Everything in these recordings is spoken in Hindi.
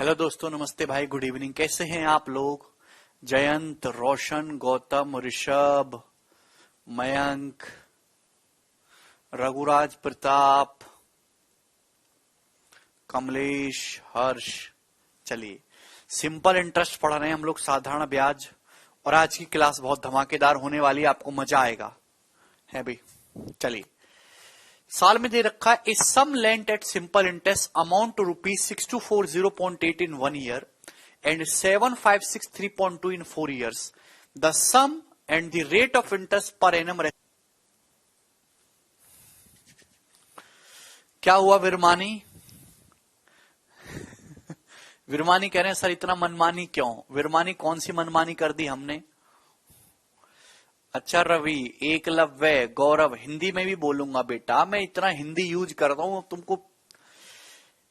हेलो दोस्तों, नमस्ते भाई, गुड इवनिंग। कैसे हैं आप लोग? जयंत, रोशन, गौतम, ऋषभ, मयंक, रघुराज, प्रताप, कमलेश, हर्ष। चलिए, सिंपल इंटरेस्ट पढ़ रहे हैं हम लोग, साधारण ब्याज। और आज की क्लास बहुत धमाकेदार होने वाली है, आपको मजा आएगा है भाई। चलिए, साल में दे रखा है, इस sum lent at simple interest amount to ₹6240.8 in 1 year and 7563.2 in 4 years. The sum and the rate of interest per annum. क्या हुआ विरमानी? विरमानी कह रहे हैं सर इतना मनमानी क्यों? विरमानी कौन सी मनमानी कर दी हमने? अच्छा रवि, एकलव्य, गौरव, हिंदी में भी बोलूंगा बेटा, मैं इतना हिंदी यूज करता हूं तुमको।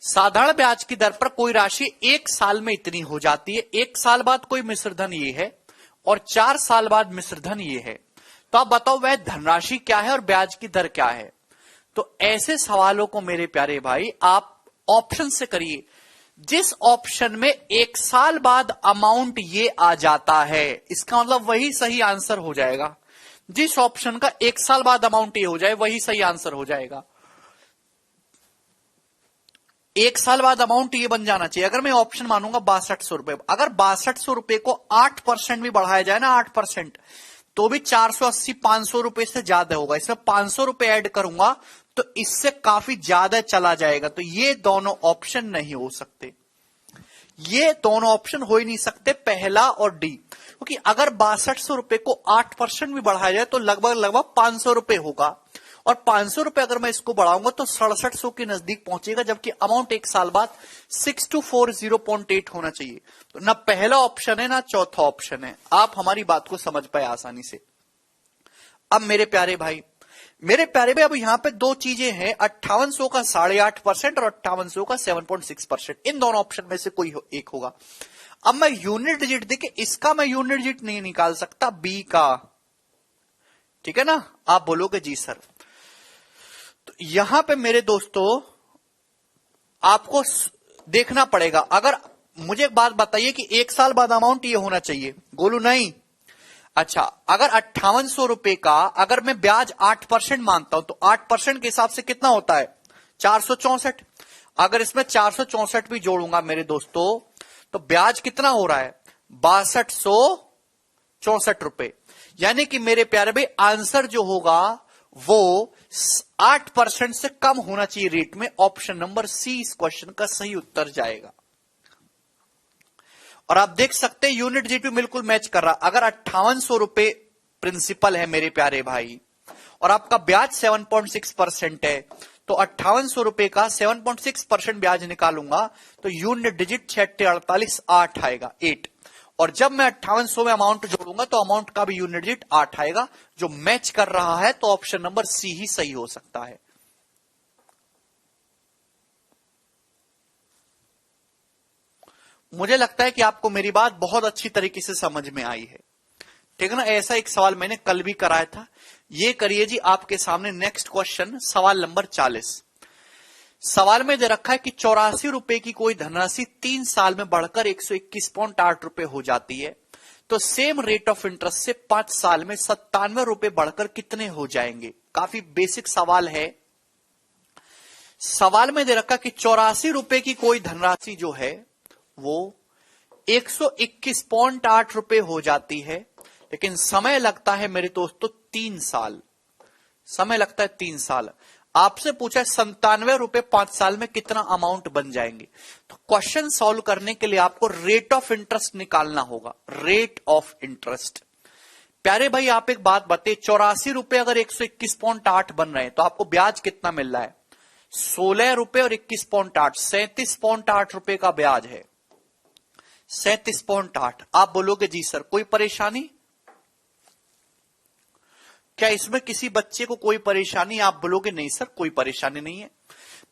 साधारण ब्याज की दर पर कोई राशि 1 साल में इतनी हो जाती है, 1 साल बाद कोई मिश्रधन ये है और 4 साल बाद मिश्रधन ये है। तो आप बताओ वह धनराशि क्या है और ब्याज की दर क्या है? तो ऐसे सवालों को मेरे प्यारे भाई आप ऑप्शन से करिए। जिस ऑप्शन में 1 साल बाद अमाउंट ये आ जाता है, इसका मतलब वही सही आंसर हो जाएगा। जिस ऑप्शन का 1 साल बाद अमाउंट ये हो जाए वही सही आंसर हो जाएगा। 1 साल बाद अमाउंट ये बन जाना चाहिए। अगर मैं ऑप्शन मानूंगा 6200 रुपए, अगर 6200 रुपए को 8% भी बढ़ाया जाए ना, 8%, तो भी 480 500 रुपए से ज्यादा होगा। इसमें 500 रुपए ऐड करूंगा तो इससे काफी ज्यादा चला जाएगा। तो ये दोनों ऑप्शन नहीं हो सकते, ये दोनों ऑप्शन हो ही नहीं सकते, पहला और डी। क्योंकि अगर 6200 रुपए को 8% भी बढ़ाया जाए तो लगभग 500 रुपए होगा, और 500 रुपए अगर मैं इसको बढ़ाऊंगा तो 6700 के नजदीक पहुंचेगा, जबकि अमाउंट 1 साल बाद 6240.8 होना चाहिए। तो ना पहला ऑप्शन है ना चौथा ऑप्शन है। आप हमारी बात को समझ पाए आसानी से। अब मेरे प्यारे भाई, अब यहां पे दो चीजें हैं, 5800 का 8.5% और 5800 का 7.6%। इन दोनों ऑप्शन में से कोई एक होगा। अब मैं यूनिट डिजिट देखिए, इसका मैं यूनिट डिजिट नहीं निकाल सकता, बी का, ठीक है ना? आप बोलोगे जी सर। तो यहां पे मेरे दोस्तों आपको देखना पड़ेगा। अगर मुझे एक बात बताइए कि 1 साल बाद अमाउंट ये होना चाहिए, गोलू नहीं। अच्छा, अगर 5800 रुपए का अगर मैं ब्याज 8% मानता हूं तो 8% के हिसाब से कितना होता है? 464। अगर इसमें 464 भी जोड़ूंगा मेरे दोस्तों तो ब्याज कितना हो रहा है? 6264 रुपए। यानी कि मेरे प्यारे भाई आंसर जो होगा वो 8% से कम होना चाहिए रेट में। ऑप्शन नंबर सी इस क्वेश्चन का सही उत्तर जाएगा। और आप देख सकते हैं यूनिट डिजिट भी बिल्कुल मैच कर रहा। अगर 5800 रुपए प्रिंसिपल है मेरे प्यारे भाई और आपका ब्याज 7.6% है, तो 5800 रुपए का 7.6% ब्याज निकालूंगा तो यूनिट डिजिट 648 8 आएगा, 8। और जब मैं 5800 में अमाउंट जोड़ूंगा तो अमाउंट का भी यूनिट डिजिट 8 आएगा, जो मैच कर रहा है। तो ऑप्शन नंबर सी ही सही हो सकता है। मुझे लगता है कि आपको मेरी बात बहुत अच्छी तरीके से समझ में आई है, ठीक है ना? ऐसा एक सवाल मैंने कल भी कराया था। ये करिए जी आपके सामने नेक्स्ट क्वेश्चन, सवाल नंबर 40। सवाल में दे रखा है कि 84 रुपए की कोई धनराशि 3 साल में बढ़कर 121.8 रुपए हो जाती है, तो सेम रेट ऑफ इंटरेस्ट से 5 साल में 97 रुपए बढ़कर कितने हो जाएंगे? काफी बेसिक सवाल है। सवाल में दे रखा कि 84 रुपए की कोई धनराशि जो है वो 121.8 रुपए हो जाती है, लेकिन समय लगता है मेरे दोस्तों 3 साल। समय लगता है 3 साल। आपसे पूछा 97 रुपए 5 साल में कितना अमाउंट बन जाएंगे? तो क्वेश्चन सॉल्व करने के लिए आपको रेट ऑफ इंटरेस्ट निकालना होगा। रेट ऑफ इंटरेस्ट, प्यारे भाई आप एक बात बताइए, 84 रुपए अगर 121.8 बन रहे हैं तो आपको ब्याज कितना मिल रहा है? 16 रुपए और 21.8, 37.8 रुपए का ब्याज है। 37.8। आप बोलोगे जी सर कोई परेशानी? क्या इसमें किसी बच्चे को कोई परेशानी? आप बोलोगे नहीं सर कोई परेशानी नहीं है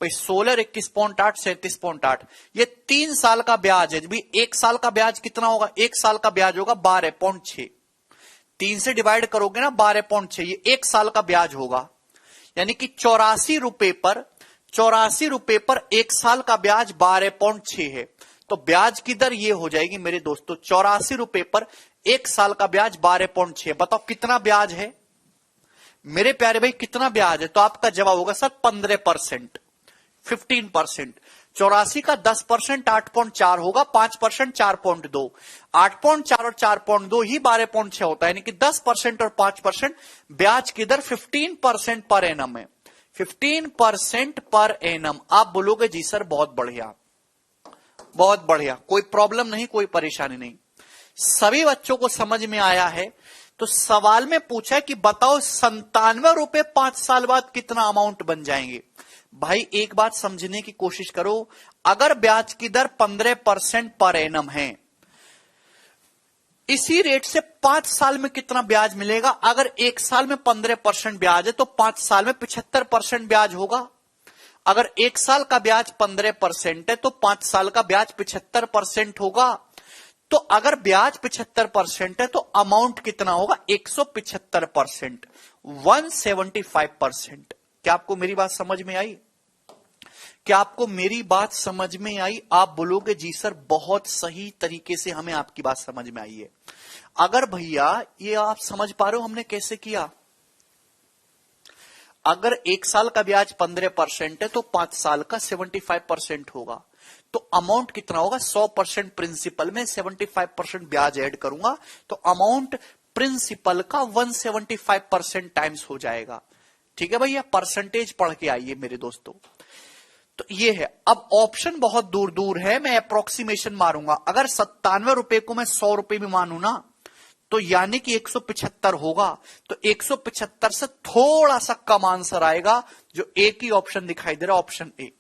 भाई। 16, 21.8, 37.8, ये 3 साल का ब्याज है। भी 1 साल का ब्याज कितना होगा? 1 साल का ब्याज होगा 12.6। 3 से डिवाइड करोगे ना 12.6, ये 1 साल का ब्याज होगा। यानी कि 84 रुपए पर 1 साल का ब्याज 12.6 है। तो ब्याज की दर ये हो जाएगी मेरे दोस्तों 84 रुपए पर 1 साल का ब्याज 12.6। बताओ कितना ब्याज है मेरे प्यारे भाई, कितना ब्याज है? तो आपका जवाब होगा सर 15%, 15%। 84 का 10% 8.4 होगा, 5% 4.2, 8.4 और 4.2 ही 12.6 होता है, यानी कि 10% और 5% ब्याज की दर 15% पर एनम है, 15% पर एनम। आप बोलोगे जी सर बहुत बढ़िया, बहुत बढ़िया, कोई प्रॉब्लम नहीं, कोई परेशानी नहीं, सभी बच्चों को समझ में आया है। तो सवाल में पूछा है कि बताओ 97 रुपए 5 साल बाद कितना अमाउंट बन जाएंगे। भाई एक बात समझने की कोशिश करो, अगर ब्याज की दर 15% पर एनम है, इसी रेट से 5 साल में कितना ब्याज मिलेगा? अगर 1 साल में 15% ब्याज है तो 5 साल में 75% ब्याज होगा। अगर 1 साल का ब्याज 15% है तो 5 साल का ब्याज 75% होगा। तो अगर ब्याज 75% है तो अमाउंट कितना होगा? 175%, 175%। क्या आपको मेरी बात समझ में आई? क्या आपको मेरी बात समझ में आई? आप बोलोगे जी सर बहुत सही तरीके से हमें आपकी बात समझ में आई है। अगर भैया ये आप समझ पा रहे हो हमने कैसे किया, अगर 1 साल का ब्याज 15% है तो 5 साल का 75% होगा, तो अमाउंट कितना होगा? 100% प्रिंसिपल में 75% ब्याज ऐड करूंगा तो अमाउंट प्रिंसिपल का 175% टाइम्स हो जाएगा। ठीक है भैया, परसेंटेज पढ़ के आइए मेरे दोस्तों। तो ये है। अब ऑप्शन बहुत दूर दूर है, मैं अप्रोक्सीमेशन मारूंगा। अगर 97 रुपए को मैं 100 रुपए में मानू ना, तो यानी कि 175 होगा, तो 175 से थोड़ा सा कम आंसर आएगा, जो एक ही ऑप्शन दिखाई दे रहा है, ऑप्शन ए।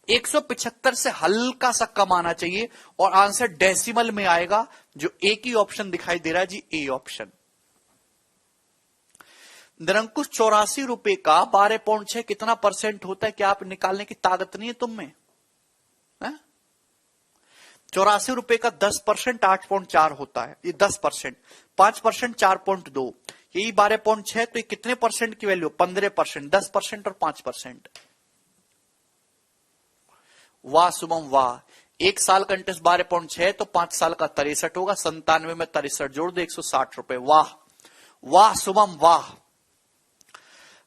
175 से हल्का सा कम आना चाहिए और आंसर डेसिमल में आएगा, जो एक ही ऑप्शन दिखाई दे रहा है जी, ए ऑप्शन। निरंकुश 84 रुपए का 12.6 कितना परसेंट होता है? क्या आप निकालने की ताकत नहीं है तुम में? 84 रुपए का 10% 8.4 होता है, ये 10%, 5% 4.2, यही 12.6, तो ये कितने परसेंट की वैल्यू? 15%, 10% और 5%। वाह शुभम वाह, 1 साल का इंटरेस्ट 12.6 तो 5 साल का 63 होगा, 97 में 63 जोड़ दो 160 रुपए। वाह वाह शुभम वाह।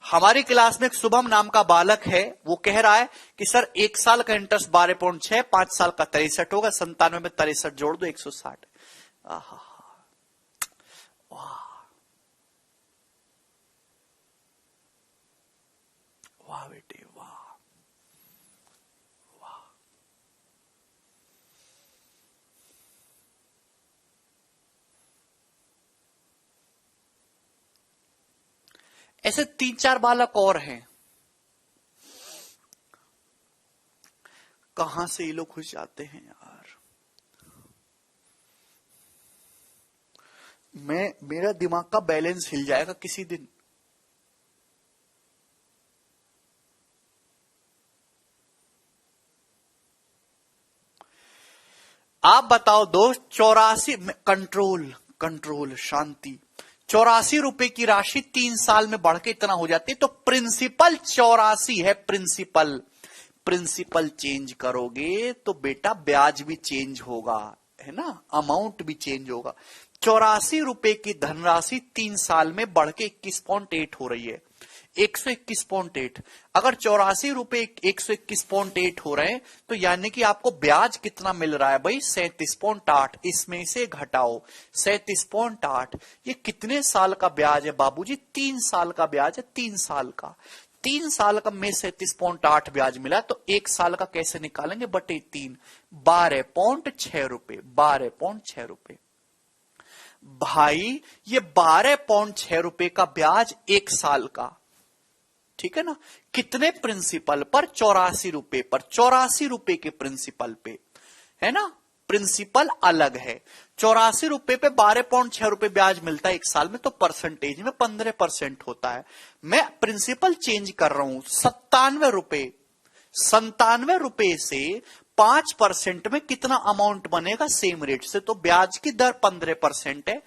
हमारी क्लास में एक शुभम नाम का बालक है, वो कह रहा है कि सर 1 साल का इंटरेस्ट 12.6, 5 साल का 63 होगा, 97 में 63 जोड़ दो 160। वाह वाह बेटे वाह वाह। ऐसे 3-4 बालक और हैं, कहां से ये लोग घुस जाते हैं यार। मेरा दिमाग का बैलेंस हिल जाएगा किसी दिन। आप बताओ दोस्त, 84 कंट्रोल कंट्रोल शांति, 84 रुपए की राशि 3 साल में बढ़ के इतना हो जाती है, तो प्रिंसिपल 84 है, प्रिंसिपल। प्रिंसिपल चेंज करोगे तो बेटा ब्याज भी चेंज होगा, है ना, अमाउंट भी चेंज होगा। 84 रुपए की धनराशि 3 साल में बढ़ के 21.8 हो रही है, 121.8। अगर 84 रुपए 121.8 हो रहे हैं, तो यानी कि आपको ब्याज कितना मिल रहा है भाई? 37.8। इसमें से घटाओ 37.8, ये कितने साल का ब्याज है बाबूजी? 3 साल का ब्याज है, 3 साल का। 3 साल का में 37.8 ब्याज मिला, तो 1 साल का कैसे निकालेंगे? बटे 3, 12.6 रुपए, 12.6 रुपए। भाई ये 12.6 रुपए का ब्याज 1 साल का, ठीक है ना, कितने प्रिंसिपल पर? 84 रुपए पर, 84 रुपए के प्रिंसिपल पे, है ना, प्रिंसिपल अलग है। 84 रुपए पे 12.6 रुपए ब्याज मिलता है 1 साल में, तो परसेंटेज में 15% होता है। मैं प्रिंसिपल चेंज कर रहा हूं, 97 रुपए, 97 रुपए से 5% में कितना अमाउंट बनेगा? सेम रेट से, तो ब्याज की दर 15% है,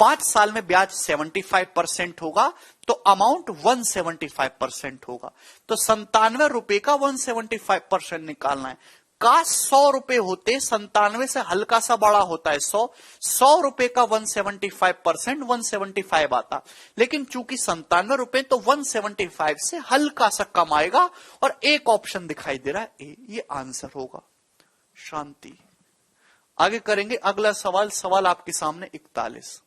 5 साल में ब्याज 75% होगा, तो अमाउंट 175% होगा। तो 97 रुपए का 175% निकालना है। काश 100 रुपए होते, 97 से हल्का सा बड़ा होता है 100 रुपए का 175%, 175 आता, लेकिन चूंकि 97 रुपए तो 175 से हल्का सा कम आएगा और एक ऑप्शन दिखाई दे रहा है ए, ये आंसर होगा। शांति। आगे करेंगे अगला सवाल, सवाल आपके सामने 41।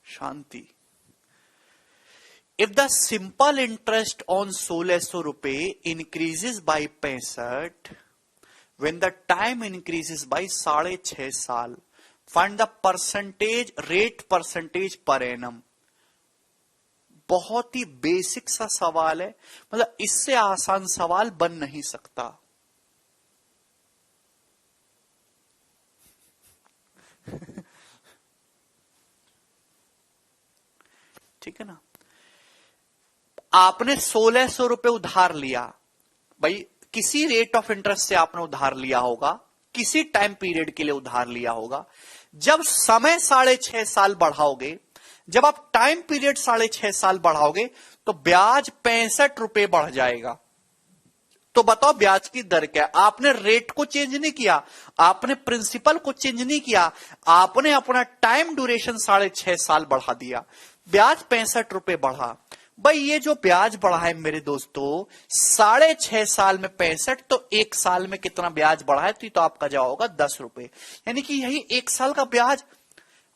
शांति। If the simple interest on 1600 रुपए increases by 65, when the time increases by 6.5 साल, find the percentage rate percentage per annum। बहुत ही बेसिक सा सवाल है, मतलब इससे आसान सवाल बन नहीं सकता। ठीक है ना। आपने 1600 रुपए उधार लिया, भाई किसी रेट ऑफ इंटरेस्ट से आपने उधार लिया होगा, किसी टाइम पीरियड के लिए उधार लिया होगा। जब समय 6.5 साल बढ़ाओगे, जब आप टाइम पीरियड 6.5 साल बढ़ाओगे तो ब्याज 65 रुपए बढ़ जाएगा। तो बताओ ब्याज की दर क्या है? आपने रेट को चेंज नहीं किया, आपने प्रिंसिपल को चेंज नहीं किया, आपने अपना टाइम ड्यूरेशन 6.5 साल बढ़ा दिया, ब्याज 65 रुपए बढ़ा। भाई ये जो ब्याज बढ़ा है मेरे दोस्तों 6.5 साल में 65, तो एक साल में कितना ब्याज बढ़ा है? तो आपका जवाब होगा 10 रुपए, यानी कि यही एक साल का ब्याज।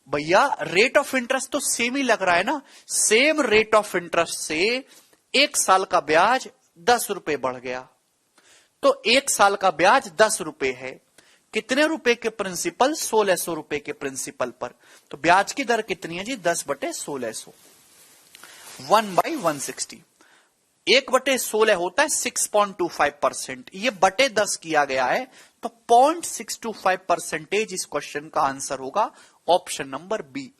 भैया रेट ऑफ इंटरेस्ट तो सेम ही लग रहा है ना, सेम रेट ऑफ इंटरेस्ट से एक साल का ब्याज 10 रुपए बढ़ गया, तो एक साल का ब्याज 10 रुपए है। कितने रुपए के प्रिंसिपल? 1600 रुपए के प्रिंसिपल पर। तो ब्याज की दर कितनी है जी? 10/1600, 1/160। 1/16 होता है 6.25%, ये बटे 10 किया गया है, तो 0.625% इस क्वेश्चन का आंसर होगा ऑप्शन नंबर बी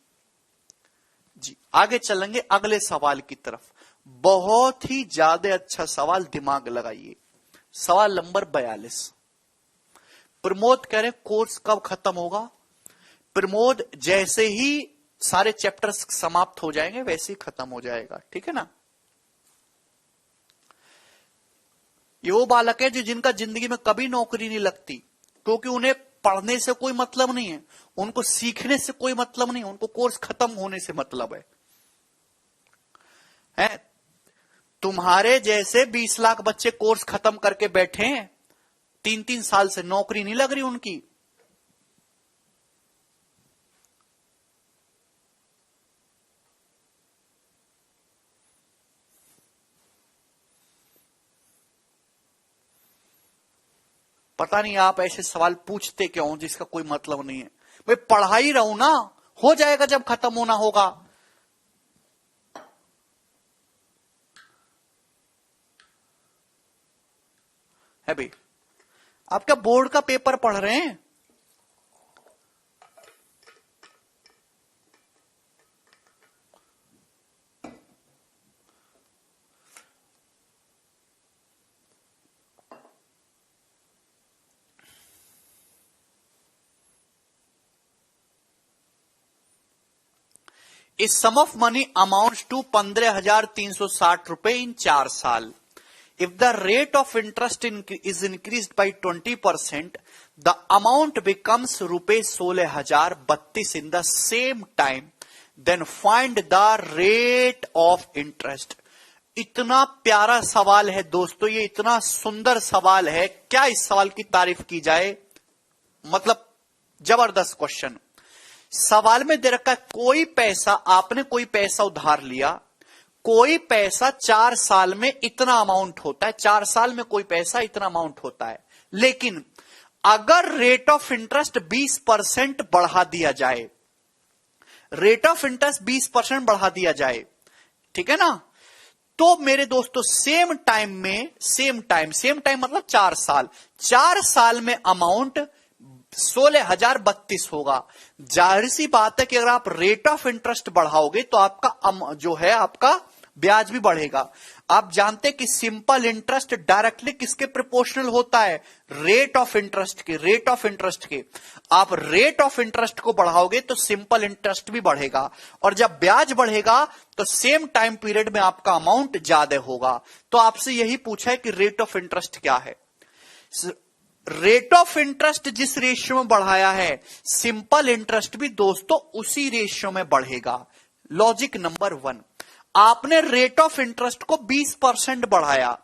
जी। आगे चलेंगे अगले सवाल की तरफ। बहुत ही ज्यादा अच्छा सवाल, दिमाग लगाइए। सवाल नंबर 42। प्रमोद कह रहे कोर्स कब खत्म होगा? प्रमोद जैसे ही सारे चैप्टर्स समाप्त हो जाएंगे वैसे ही खत्म हो जाएगा, ठीक है ना। ये वो बालक है जो जिनका जिंदगी में कभी नौकरी नहीं लगती, क्योंकि उन्हें पढ़ने से कोई मतलब नहीं है, उनको सीखने से कोई मतलब नहीं, उनको कोर्स खत्म होने से मतलब है? तुम्हारे जैसे 20 लाख बच्चे कोर्स खत्म करके बैठे हैं, 3-3 साल से नौकरी नहीं लग रही उनकी। पता नहीं आप ऐसे सवाल पूछते क्यों हो जिसका कोई मतलब नहीं है। भाई पढ़ा ही रहूं ना, हो जाएगा जब खत्म होना होगा। है भाई, आप क्या बोर्ड का पेपर पढ़ रहे हैं? A sum of money amounts to 15,360 रुपए in 4 साल. If the rate of interest is increased by 20%, the amount becomes रुपए 16,032 in the same time. Then find the rate of interest. इतना प्यारा सवाल है दोस्तों, ये इतना सुंदर सवाल है, क्या इस सवाल की तारीफ की जाए। मतलब जबरदस्त क्वेश्चन। सवाल में दे रखा है कोई पैसा, आपने कोई पैसा उधार लिया, कोई पैसा 4 साल में इतना अमाउंट होता है, 4 साल में कोई पैसा इतना अमाउंट होता है, लेकिन अगर रेट ऑफ इंटरेस्ट 20% बढ़ा दिया जाए, रेट ऑफ इंटरेस्ट 20% बढ़ा दिया जाए, ठीक है ना, तो मेरे दोस्तों सेम टाइम मतलब 4 साल, 4 साल में अमाउंट 16,032 होगा। जाहिर सी बात है कि अगर आप रेट ऑफ इंटरेस्ट बढ़ाओगे तो आपका जो है आपका ब्याज भी बढ़ेगा। आप जानते हैं कि सिंपल इंटरेस्ट डायरेक्टली किसके प्रोपोर्शनल होता है? रेट ऑफ इंटरेस्ट के। रेट ऑफ इंटरेस्ट के आप रेट ऑफ इंटरेस्ट को बढ़ाओगे तो सिंपल इंटरेस्ट भी बढ़ेगा, और जब ब्याज बढ़ेगा तो सेम टाइम पीरियड में आपका अमाउंट ज्यादा होगा। तो आपसे यही पूछा है कि रेट ऑफ इंटरेस्ट क्या है। रेट ऑफ इंटरेस्ट जिस रेशियो में बढ़ाया है, सिंपल इंटरेस्ट भी दोस्तों उसी रेशियो में बढ़ेगा। लॉजिक नंबर 1, आपने रेट ऑफ इंटरेस्ट को 20% बढ़ाया,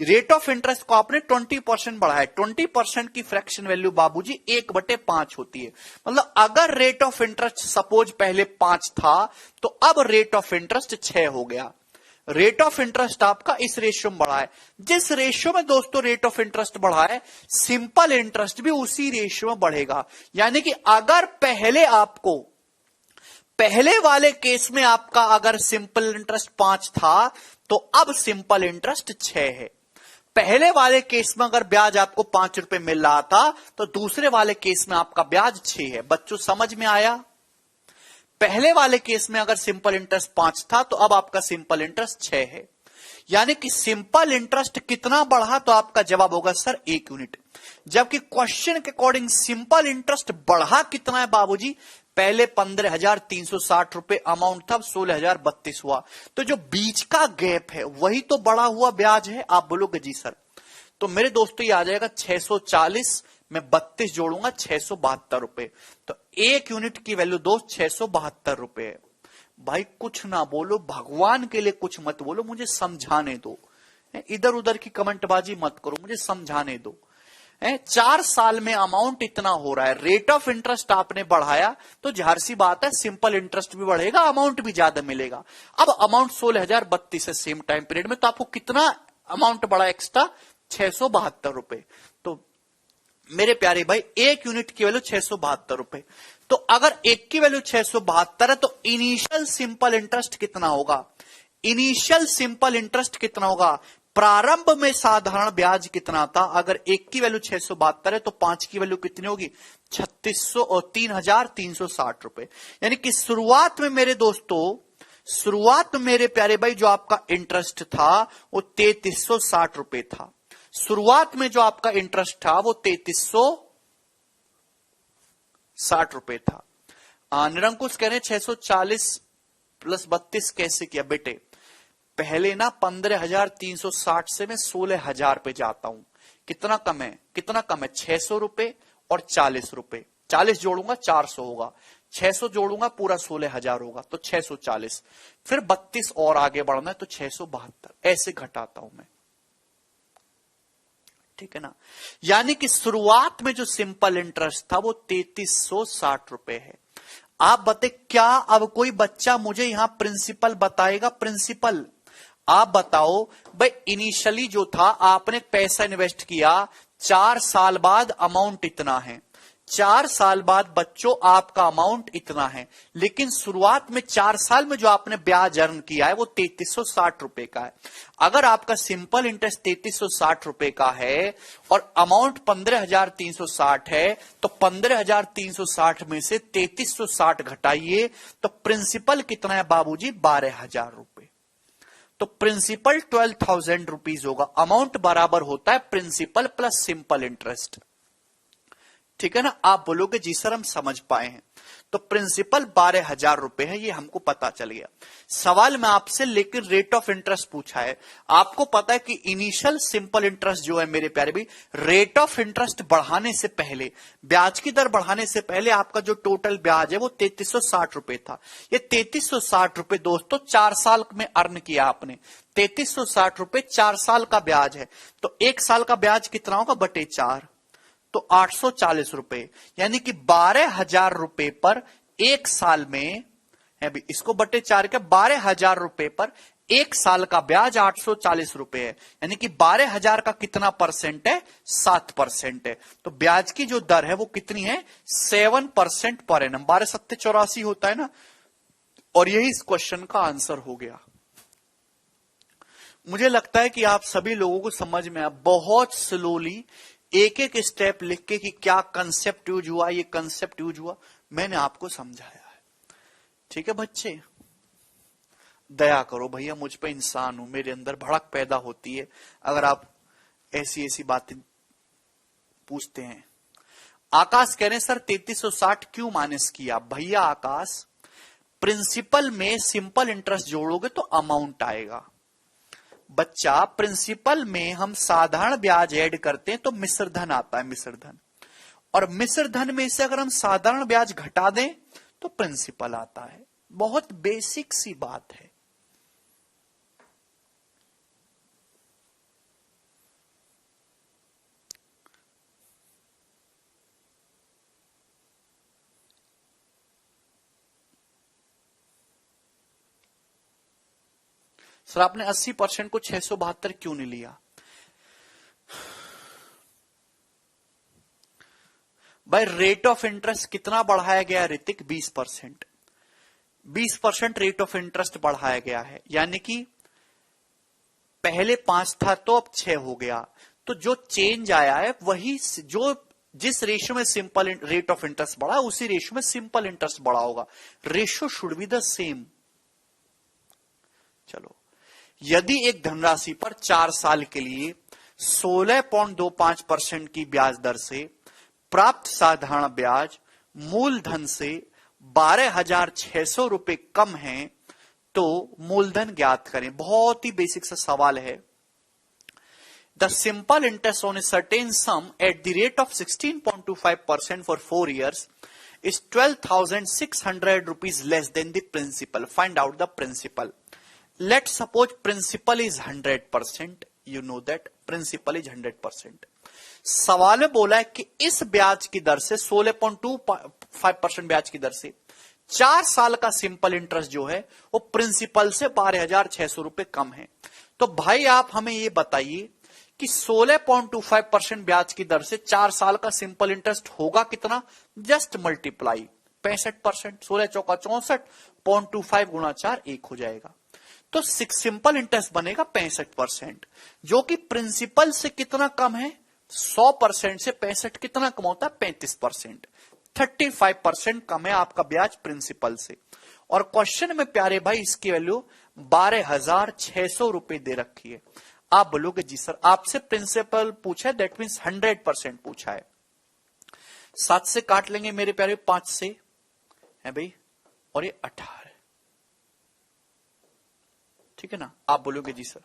रेट ऑफ इंटरेस्ट को आपने 20% बढ़ाया। 20% की फ्रैक्शन वैल्यू बाबूजी 1/5 होती है। मतलब अगर रेट ऑफ इंटरेस्ट सपोज पहले 5 था तो अब रेट ऑफ इंटरेस्ट 6 हो गया। रेट ऑफ इंटरेस्ट आपका इस रेशियो में बढ़ा है। जिस रेशियो में दोस्तों रेट ऑफ इंटरेस्ट बढ़ा है, सिंपल इंटरेस्ट भी उसी रेशियो में बढ़ेगा। यानी कि अगर पहले वाले केस में आपका अगर सिंपल इंटरेस्ट 5 था तो अब सिंपल इंटरेस्ट 6 है। पहले वाले केस में अगर ब्याज आपको 5 रुपए मिल रहा था तो दूसरे वाले केस में आपका ब्याज 6 है। बच्चों समझ में आया? पहले वाले केस में अगर सिंपल इंटरेस्ट 5 था तो अब आपका सिंपल इंटरेस्ट 6 है। यानी कि सिंपल इंटरेस्ट कितना बढ़ा? तो आपका जवाब होगा सर 1 यूनिट। जबकि क्वेश्चन के अकॉर्डिंग सिंपल इंटरेस्ट बढ़ा कितना है बाबूजी? पहले 15,360 रुपए अमाउंट था, 16,032 हुआ। तो जो बीच का गैप है वही तो बढ़ा हुआ ब्याज है। आप बोलोगे जी सर। तो मेरे दोस्तों ये आ जाएगा 640 में 32 जोड़ूंगा 672 रुपए। तो 1 यूनिट की वैल्यू दोस्त 672 रुपए है। भाई कुछ ना बोलो, भगवान के लिए कुछ मत बोलो, मुझे समझाने दो। इधर उधर की कमेंटबाजी मत करो, मुझे समझाने दो। 4 साल में अमाउंट इतना हो रहा है, रेट ऑफ इंटरेस्ट आपने बढ़ाया तो जाहिर सी बात है सिंपल इंटरेस्ट भी बढ़ेगा, अमाउंट भी ज्यादा मिलेगा। अब अमाउंट 16,032 है सेम टाइम पीरियड में, तो आपको कितना अमाउंट बढ़ा एक्स्ट्रा? 672 रुपए। तो मेरे प्यारे भाई 1 यूनिट की वैल्यू 672 रुपए। तो अगर 1 की वैल्यू 672 है तो इनिशियल सिंपल इंटरेस्ट कितना होगा? इनिशियल सिंपल इंटरेस्ट कितना होगा? प्रारंभ में साधारण ब्याज कितना था? अगर 1 की वैल्यू 672 है तो 5 की वैल्यू कितनी होगी? 3600 और 3,360 रुपए। यानी कि शुरुआत में मेरे दोस्तों, शुरुआत में मेरे प्यारे भाई जो आपका इंटरेस्ट था वो 3,360 रुपए था। शुरुआत में जो आपका इंटरेस्ट था वो 3,360 रुपए था। निरंकुश कह रहे 640 प्लस 32 कैसे किया बेटे? पहले ना 15,360 से मैं 16,000 पे जाता हूं। कितना कम है? कितना कम है? 600 रुपए और 40 रुपए। 40 जोड़ूंगा 400 होगा, 600 जोड़ूंगा पूरा 16,000 होगा, तो 640। फिर 32 और आगे बढ़ना है तो 672, ऐसे घटाता हूं मैं। ठीक है ना? यानी कि शुरुआत में जो सिंपल इंटरेस्ट था वो 3,360 रुपए है। आप बता क्या अब कोई बच्चा मुझे यहां प्रिंसिपल बताएगा? प्रिंसिपल आप बताओ भाई, इनिशियली जो था आपने पैसा इन्वेस्ट किया, 4 साल बाद अमाउंट इतना है, 4 साल बाद बच्चों आपका अमाउंट इतना है, लेकिन शुरुआत में 4 साल में जो आपने ब्याज अर्न किया है वो 3,360 रुपए का है। अगर आपका सिंपल इंटरेस्ट 3,360 रुपए का है और अमाउंट 15,360 है तो 15,360 में से 3,360 घटाइए तो प्रिंसिपल कितना है बाबूजी? 12,000 रुपए। तो प्रिंसिपल 12,000 रुपीज होगा। अमाउंट बराबर होता है प्रिंसिपल प्लस सिंपल इंटरेस्ट। ठीक है ना? आप बोलोगे जी सर हम समझ पाए हैं। तो प्रिंसिपल 12,000 रुपए है, ये हमको पता चल गया। सवाल में आपसे लेकिन रेट ऑफ इंटरेस्ट पूछा है। आपको पता है कि इनिशियल सिंपल इंटरेस्ट जो है मेरे प्यारे भी, रेट ऑफ इंटरेस्ट बढ़ाने से पहले, ब्याज की दर बढ़ाने से पहले आपका जो टोटल ब्याज है वो 3,360 रुपए था। ये 3,360 रुपए दोस्तों 4 साल में अर्न किया आपने। 3,360 रुपए 4 साल का ब्याज है, तो 1 साल का ब्याज कितना होगा? बटे 4, तो 840 रुपए। यानी कि 12,000 रुपए पर 1 साल में है भी, इसको बटे 4 के 12,000 रुपए पर 1 साल का ब्याज 840 रुपए है। यानी कि 12,000 का कितना परसेंट है? 7% है। तो ब्याज की जो दर है वो कितनी है? 7% पर एनम। 12 सत्ते 84 होता है ना, और यही इस क्वेश्चन का आंसर हो गया। मुझे लगता है कि आप सभी लोगों को समझ में आया। बहुत स्लोली एक एक स्टेप लिख के कि क्या कंसेप्ट यूज हुआ, ये कंसेप्ट यूज हुआ, मैंने आपको समझाया है। ठीक है बच्चे, दया करो भैया, मुझ पे इंसान हूं, मेरे अंदर भड़क पैदा होती है अगर आप ऐसी ऐसी बातें पूछते हैं। आकाश कह रहे सर 3360 क्यों माइनस किया? भैया आकाश, प्रिंसिपल में सिंपल इंटरेस्ट जोड़ोगे तो अमाउंट आएगा। बच्चा, प्रिंसिपल में हम साधारण ब्याज ऐड करते हैं तो मिश्र धन आता है, मिश्र धन, और मिश्र धन में से अगर हम साधारण ब्याज घटा दें तो प्रिंसिपल आता है। बहुत बेसिक सी बात है। सर आपने 80% को 672 क्यों नहीं लिया? भाई रेट ऑफ इंटरेस्ट कितना बढ़ाया गया ऋतिक? 20%। 20% रेट ऑफ इंटरेस्ट बढ़ाया गया है, यानी कि पहले 5 था तो अब 6 हो गया। तो जो चेंज आया है वही, जो जिस रेशियो में सिंपल रेट ऑफ इंटरेस्ट बढ़ा उसी रेशियो में सिंपल इंटरेस्ट बढ़ा होगा। Ratio should be the same. चलो, यदि एक धनराशि पर 4 साल के लिए 16.25% की ब्याज दर से प्राप्त साधारण ब्याज मूलधन से 12,600 रुपए कम है तो मूलधन ज्ञात करें। बहुत ही बेसिक सा सवाल है। The simple interest on a certain some at the rate of 16.25% for 4 years is 12,600 rupees less than the principal. Find out the principal. Let's suppose principal is 100%. You know that principal is 100%. सवाल में बोला है कि इस ब्याज की दर से 16.25% ब्याज की दर से 4 साल का सिंपल इंटरेस्ट जो है वो प्रिंसिपल से 12,600 रुपए कम है। तो भाई आप हमें ये बताइए कि 16.25% ब्याज की दर से 4 साल का सिंपल इंटरेस्ट होगा कितना? जस्ट मल्टीप्लाई 65%, 16 चौका 64.25 गुणा 4 1 हो जाएगा। तो सिंपल इंटरेस्ट बनेगा 65%, जो कि प्रिंसिपल से कितना कम है? 100% से 65 कितना कम होता है? 35%। 35% कम है आपका ब्याज प्रिंसिपल से। और क्वेश्चन में प्यारे भाई इसकी वैल्यू 12,600 रुपए दे रखी है। आप बोलोगे जी सर आपसे प्रिंसिपल पूछा है, दैट मीन्स 100% पूछा है। 7 से काट लेंगे मेरे प्यारे, 5 से है भाई, और ये 18, ठीक है ना। आप बोलोगे जी सर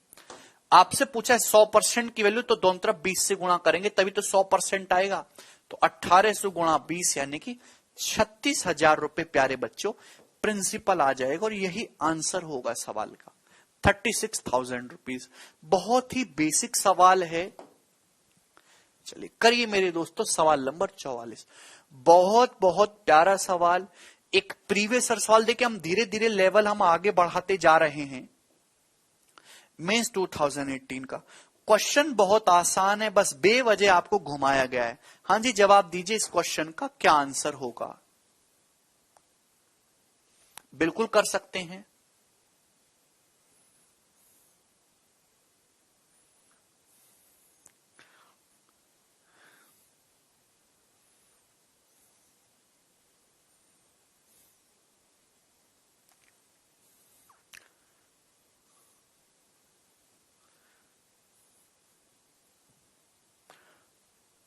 आपसे पूछा है 100% की वैल्यू, तो दोनों तरफ 20 से गुणा करेंगे तभी तो 100% आएगा। तो 1800 गुणा 20 यानी कि 36,000 रुपए प्यारे बच्चों प्रिंसिपल आ जाएगा, और यही आंसर होगा सवाल का, 36,000 रुपीज। बहुत ही बेसिक सवाल है। चलिए करिए मेरे दोस्तों सवाल नंबर 44। बहुत बहुत प्यारा सवाल, एक प्रीवियस सवाल देखिए, हम धीरे धीरे लेवल हम आगे बढ़ाते जा रहे हैं। मेंस 2018 का क्वेश्चन बहुत आसान है, बस बेवजह आपको घुमाया गया है। हां जी जवाब दीजिए इस क्वेश्चन का क्या आंसर होगा? बिल्कुल कर सकते हैं।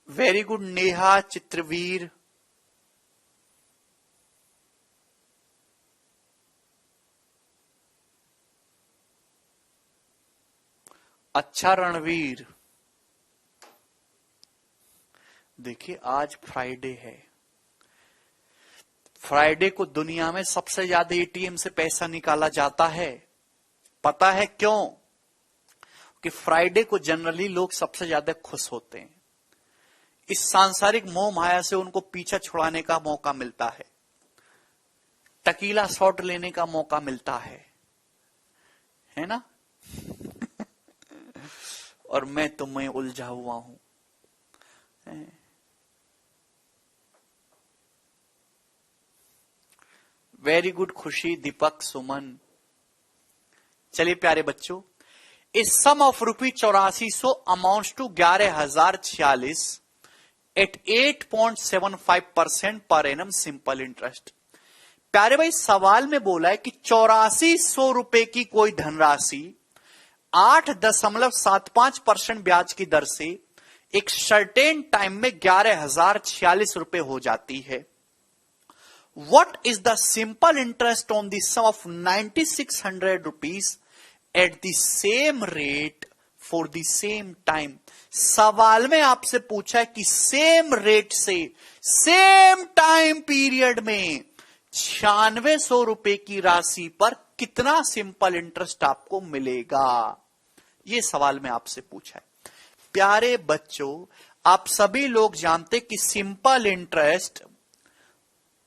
वेरी गुड नेहा, चित्रवीर, अच्छा रणवीर। देखिए आज फ्राइडे है, फ्राइडे को दुनिया में सबसे ज्यादा एटीएम से पैसा निकाला जाता है। पता है क्यों? कि फ्राइडे को जनरली लोग सबसे ज्यादा खुश होते हैं। इस सांसारिक मोह माया से उनको पीछा छुड़ाने का मौका मिलता है, टकीला शॉट लेने का मौका मिलता है ना। और मैं तुम्हें उलझा हुआ हूं। वेरी गुड खुशी, दीपक, सुमन। चलिए प्यारे बच्चों, इस sum of ₹8400 amounts to 11,046 at 8.75% per annum simple interest. प्यारे भाई सवाल में बोला है कि 8400 रुपए की कोई धनराशि 8.75% ब्याज की दर से एक सर्टेन टाइम में 11,046 रुपए हो जाती है। What is the simple interest on the sum of 9,600 rupees at the same rate for the same time? सवाल में आपसे पूछा है कि सेम रेट से सेम टाइम पीरियड में 9600 रुपए की राशि पर कितना सिंपल इंटरेस्ट आपको मिलेगा, यह सवाल में आपसे पूछा है। प्यारे बच्चों, आप सभी लोग जानते कि simple interest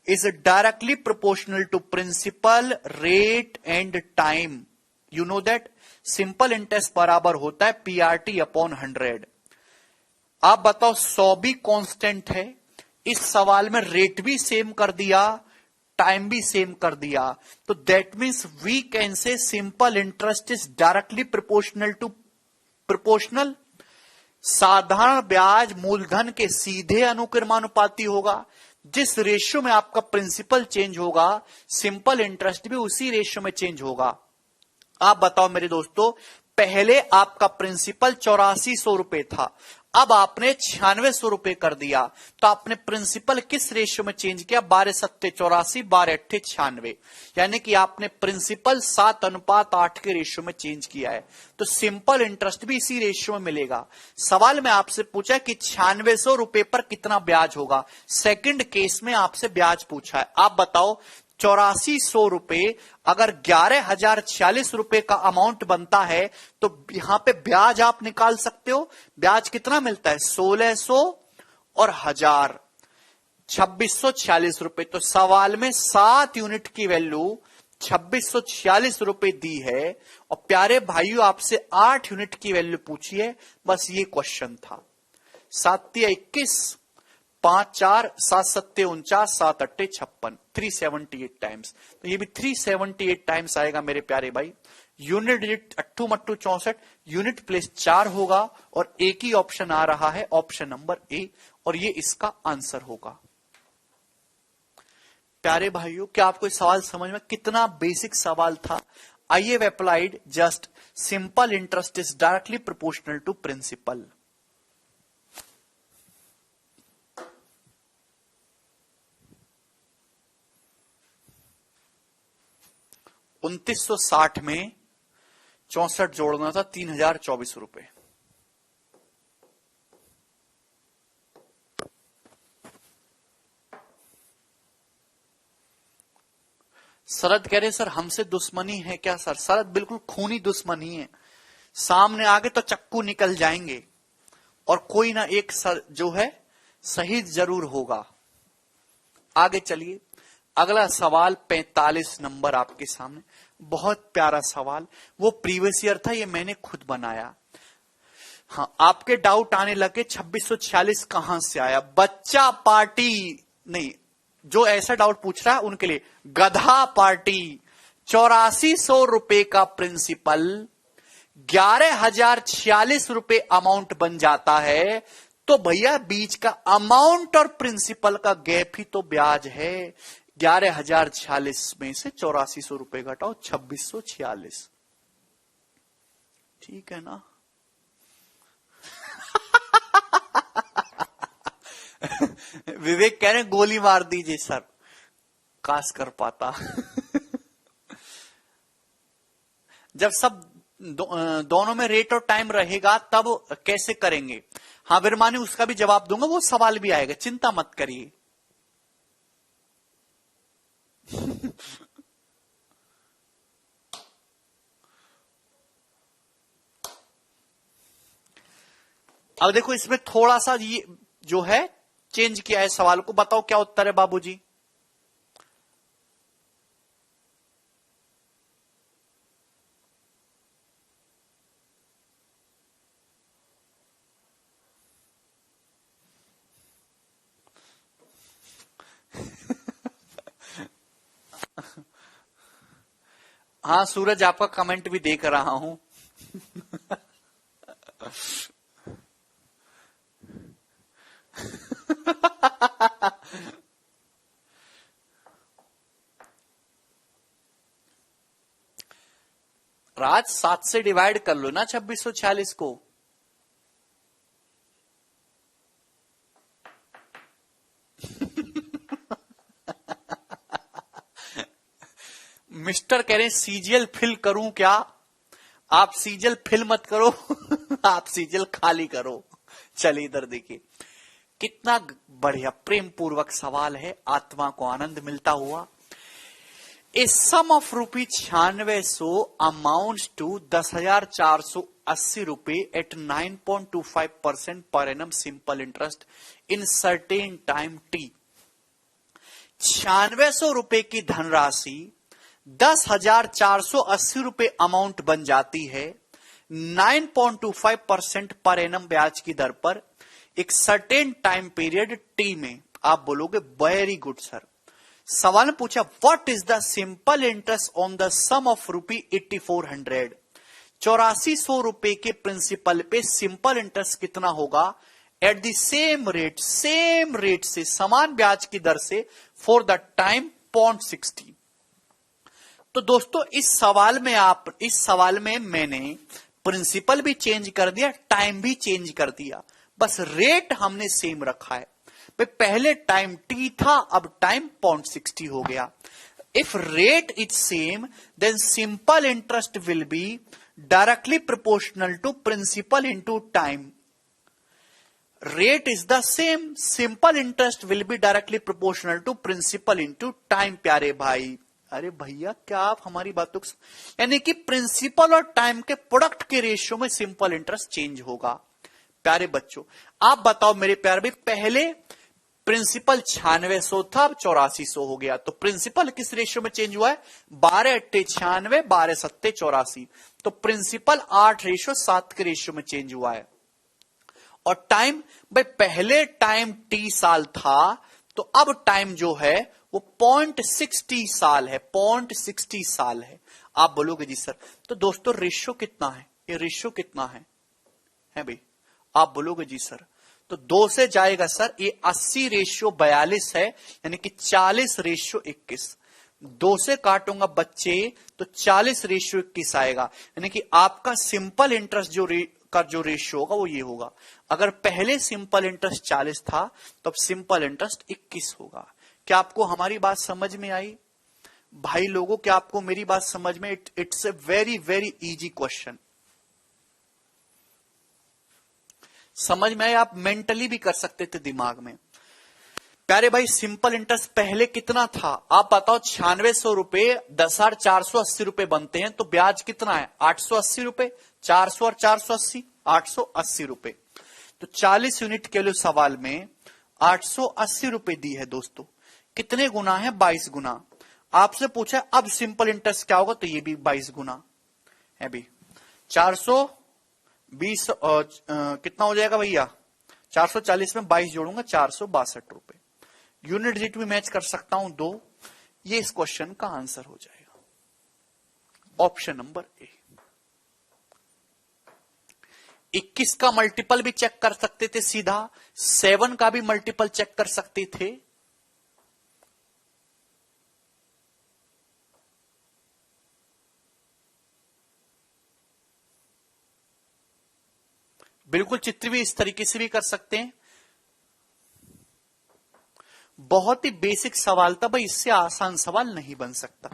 is directly proportional to principal, rate and time. You know that simple interest बराबर होता है PRT upon 100। आप बताओ 100 भी कांस्टेंट है, इस सवाल में रेट भी सेम कर दिया, टाइम भी सेम कर दिया, तो that means we can say simple interest is directly proportional. साधारण ब्याज मूलधन के सीधे अनुक्रमानुपाती होगा। जिस रेशियो में आपका प्रिंसिपल चेंज होगा, सिंपल इंटरेस्ट भी उसी रेशियो में चेंज होगा। आप बताओ मेरे दोस्तों, पहले आपका प्रिंसिपल 8400 रुपए था, अब आपने 9600 रुपए कर दिया, तो आपने प्रिंसिपल किस रेशियो में चेंज किया? 12 सत्ते 84, 12 अट्ठे 96, यानी कि आपने प्रिंसिपल 7:8 के रेशियो में चेंज किया है। तो सिंपल इंटरेस्ट भी इसी रेशियो में मिलेगा। सवाल में आपसे पूछा कि 9600 रुपए पर कितना ब्याज होगा। सेकंड केस में आपसे ब्याज पूछा है। आप बताओ 8400 रुपए अगर 11,046 रुपए का अमाउंट बनता है तो यहां पे ब्याज आप निकाल सकते हो। ब्याज कितना मिलता है? 1600 और 1000, 2646 रुपए। तो सवाल में 7 यूनिट की वैल्यू 2646 रुपए दी है और प्यारे भाइयों आपसे 8 यूनिट की वैल्यू पूछी है। बस ये क्वेश्चन था। 7 या 21, 5 4 7 सत्ते 49, 7 अट्ठे 56, 378 टाइम्स। तो ये भी 378 टाइम्स आएगा मेरे प्यारे भाई। यूनिट डिजिट अट्ठू मट्टू 64, यूनिट प्लेस 4 होगा और एक ही ऑप्शन आ रहा है, ऑप्शन नंबर ए, और ये इसका आंसर होगा। प्यारे भाइयों, क्या आपको सवाल समझ में? कितना बेसिक सवाल था। I have applied just simple interest is directly proportional to principal. $2960 में 64 जोड़ना था, 3024 रुपए। शरद कह रहे सर हमसे दुश्मनी है क्या? सर शरद बिल्कुल खूनी दुश्मनी है। सामने आगे तो चक्कू निकल जाएंगे और कोई ना एक सर जो है शहीद जरूर होगा। आगे चलिए, अगला सवाल 45 नंबर आपके सामने। बहुत प्यारा सवाल, वो प्रीवियस ईयर था, ये मैंने खुद बनाया। हाँ, आपके डाउट आने लगे 2646 कहां से आया? बच्चा पार्टी नहीं, जो ऐसा डाउट पूछ रहा है उनके लिए गधा पार्टी। 8400 रुपए का प्रिंसिपल 11,046 रुपए अमाउंट बन जाता है, तो भैया बीच का अमाउंट और प्रिंसिपल का गैप ही तो ब्याज है। 11,046 में से 8400 रुपए घटाओ, 2646। ठीक है ना? विवेक कह रहे हैं गोली मार दीजिए सर, काश कर पाता। जब सब दोनों में रेट और टाइम रहेगा तब कैसे करेंगे? हाँ विरमानी, उसका भी जवाब दूंगा, वो सवाल भी आएगा, चिंता मत करिए। अब देखो इसमें थोड़ा सा ये जो है चेंज किया है सवाल को। बताओ क्या उत्तर है बाबूजी? हाँ सूरज, आपका कमेंट भी देख रहा हूं। राज 7 से डिवाइड कर लो ना 2646 को। मिस्टर कह रहे हैं सीजीएल फिल करूं क्या? आप सीजीएल फिल मत करो आप सीजीएल खाली करो। चलिए इधर देखिए, कितना बढ़िया प्रेम पूर्वक सवाल है, आत्मा को आनंद मिलता हुआ। A sum of rupee 9600 amounts to 10,480 रुपए एट 9.25% पर annum simple interest in certain time t. 9600 रुपए की धनराशि 10,480 रुपए अमाउंट बन जाती है 9.25% पर एनम ब्याज की दर पर एक सर्टेन टाइम पीरियड टी में। आप बोलोगे वेरी गुड सर। सवाल में पूछा what is the simple interest on the sum of rupee 8400। 8400 रुपए के प्रिंसिपल पे सिंपल इंटरेस्ट कितना होगा एट द सेम रेट से समान ब्याज की दर से फॉर द टाइम 0.60। तो दोस्तों इस सवाल में मैंने प्रिंसिपल भी चेंज कर दिया, टाइम भी चेंज कर दिया, बस रेट हमने सेम रखा है। पहले टाइम टी था, अब टाइम 0.60 हो गया। If rate is same then simple interest will be directly proportional to principal into time. Rate is the same, simple interest will be directly proportional to principal into time. प्यारे भाई, अरे भैया क्या आप हमारी बातों को, यानी कि प्रिंसिपल और टाइम के प्रोडक्ट के रेशियो में सिंपल इंटरेस्ट चेंज होगा। प्यारे बच्चों आप बताओ मेरे प्यारे भाई, पहले प्रिंसिपल 9600 था, अब 8400 हो गया, तो प्रिंसिपल किस रेशियो में चेंज हुआ है? 12 × 96, 12 × 7 84। तो प्रिंसिपल 8:7 के रेशियो में चेंज हुआ है। और टाइम भाई, पहले टाइम टी साल था, तो अब टाइम जो है वो 0.60 साल है, 0.60 साल है। आप बोलोगे जी सर, तो दोस्तों रेशियो कितना है? ये रेशियो कितना है भाई? आप बोलोगे जी सर, तो 2 से जाएगा सर, ये 80:42 है, यानी कि 40:21। 2 से काटूंगा बच्चे तो 40:21 आएगा, यानी कि आपका सिंपल इंटरेस्ट जो रेशियो होगा वो ये होगा। अगर पहले सिंपल इंटरेस्ट 40 था तो अब सिंपल इंटरेस्ट 21 होगा। क्या आपको हमारी बात समझ में आई भाई लोगों? क्या आपको मेरी बात समझ में? It's a very very easy question. समझ में आया? आप मेंटली भी कर सकते थे दिमाग में। प्यारे भाई सिंपल इंटरेस्ट पहले कितना था? आप बताओ, 9600 रुपए 10,480 रुपए बनते हैं, तो ब्याज कितना है? 880 रुपए। 400 और 480, 880 रुपए। तो 40 यूनिट के लिए सवाल में 880 रुपए दी है दोस्तों। कितने गुना है? 22 गुना। आपसे पूछा अब सिंपल इंटरेस्ट क्या होगा, तो ये भी 22 गुना है भी। 420 कितना हो जाएगा भैया? 440 में 22 जोड़ूंगा, 462 रुपए। यूनिट डिजिट भी मैच कर सकता हूं 2। ये इस क्वेश्चन का आंसर हो जाएगा, ऑप्शन नंबर ए। 21 का मल्टीपल भी चेक कर सकते थे सीधा, 7 का भी मल्टीपल चेक कर सकते थे। बिल्कुल चित्र भी इस तरीके से भी कर सकते हैं। बहुत ही बेसिक सवाल था भाई, इससे आसान सवाल नहीं बन सकता।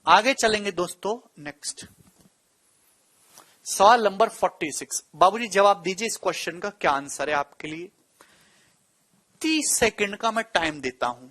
आगे चलेंगे दोस्तों, नेक्स्ट सवाल नंबर 46। बाबूजी जवाब दीजिए, इस क्वेश्चन का क्या आंसर है आपके लिए? 30 सेकंड का मैं टाइम देता हूं।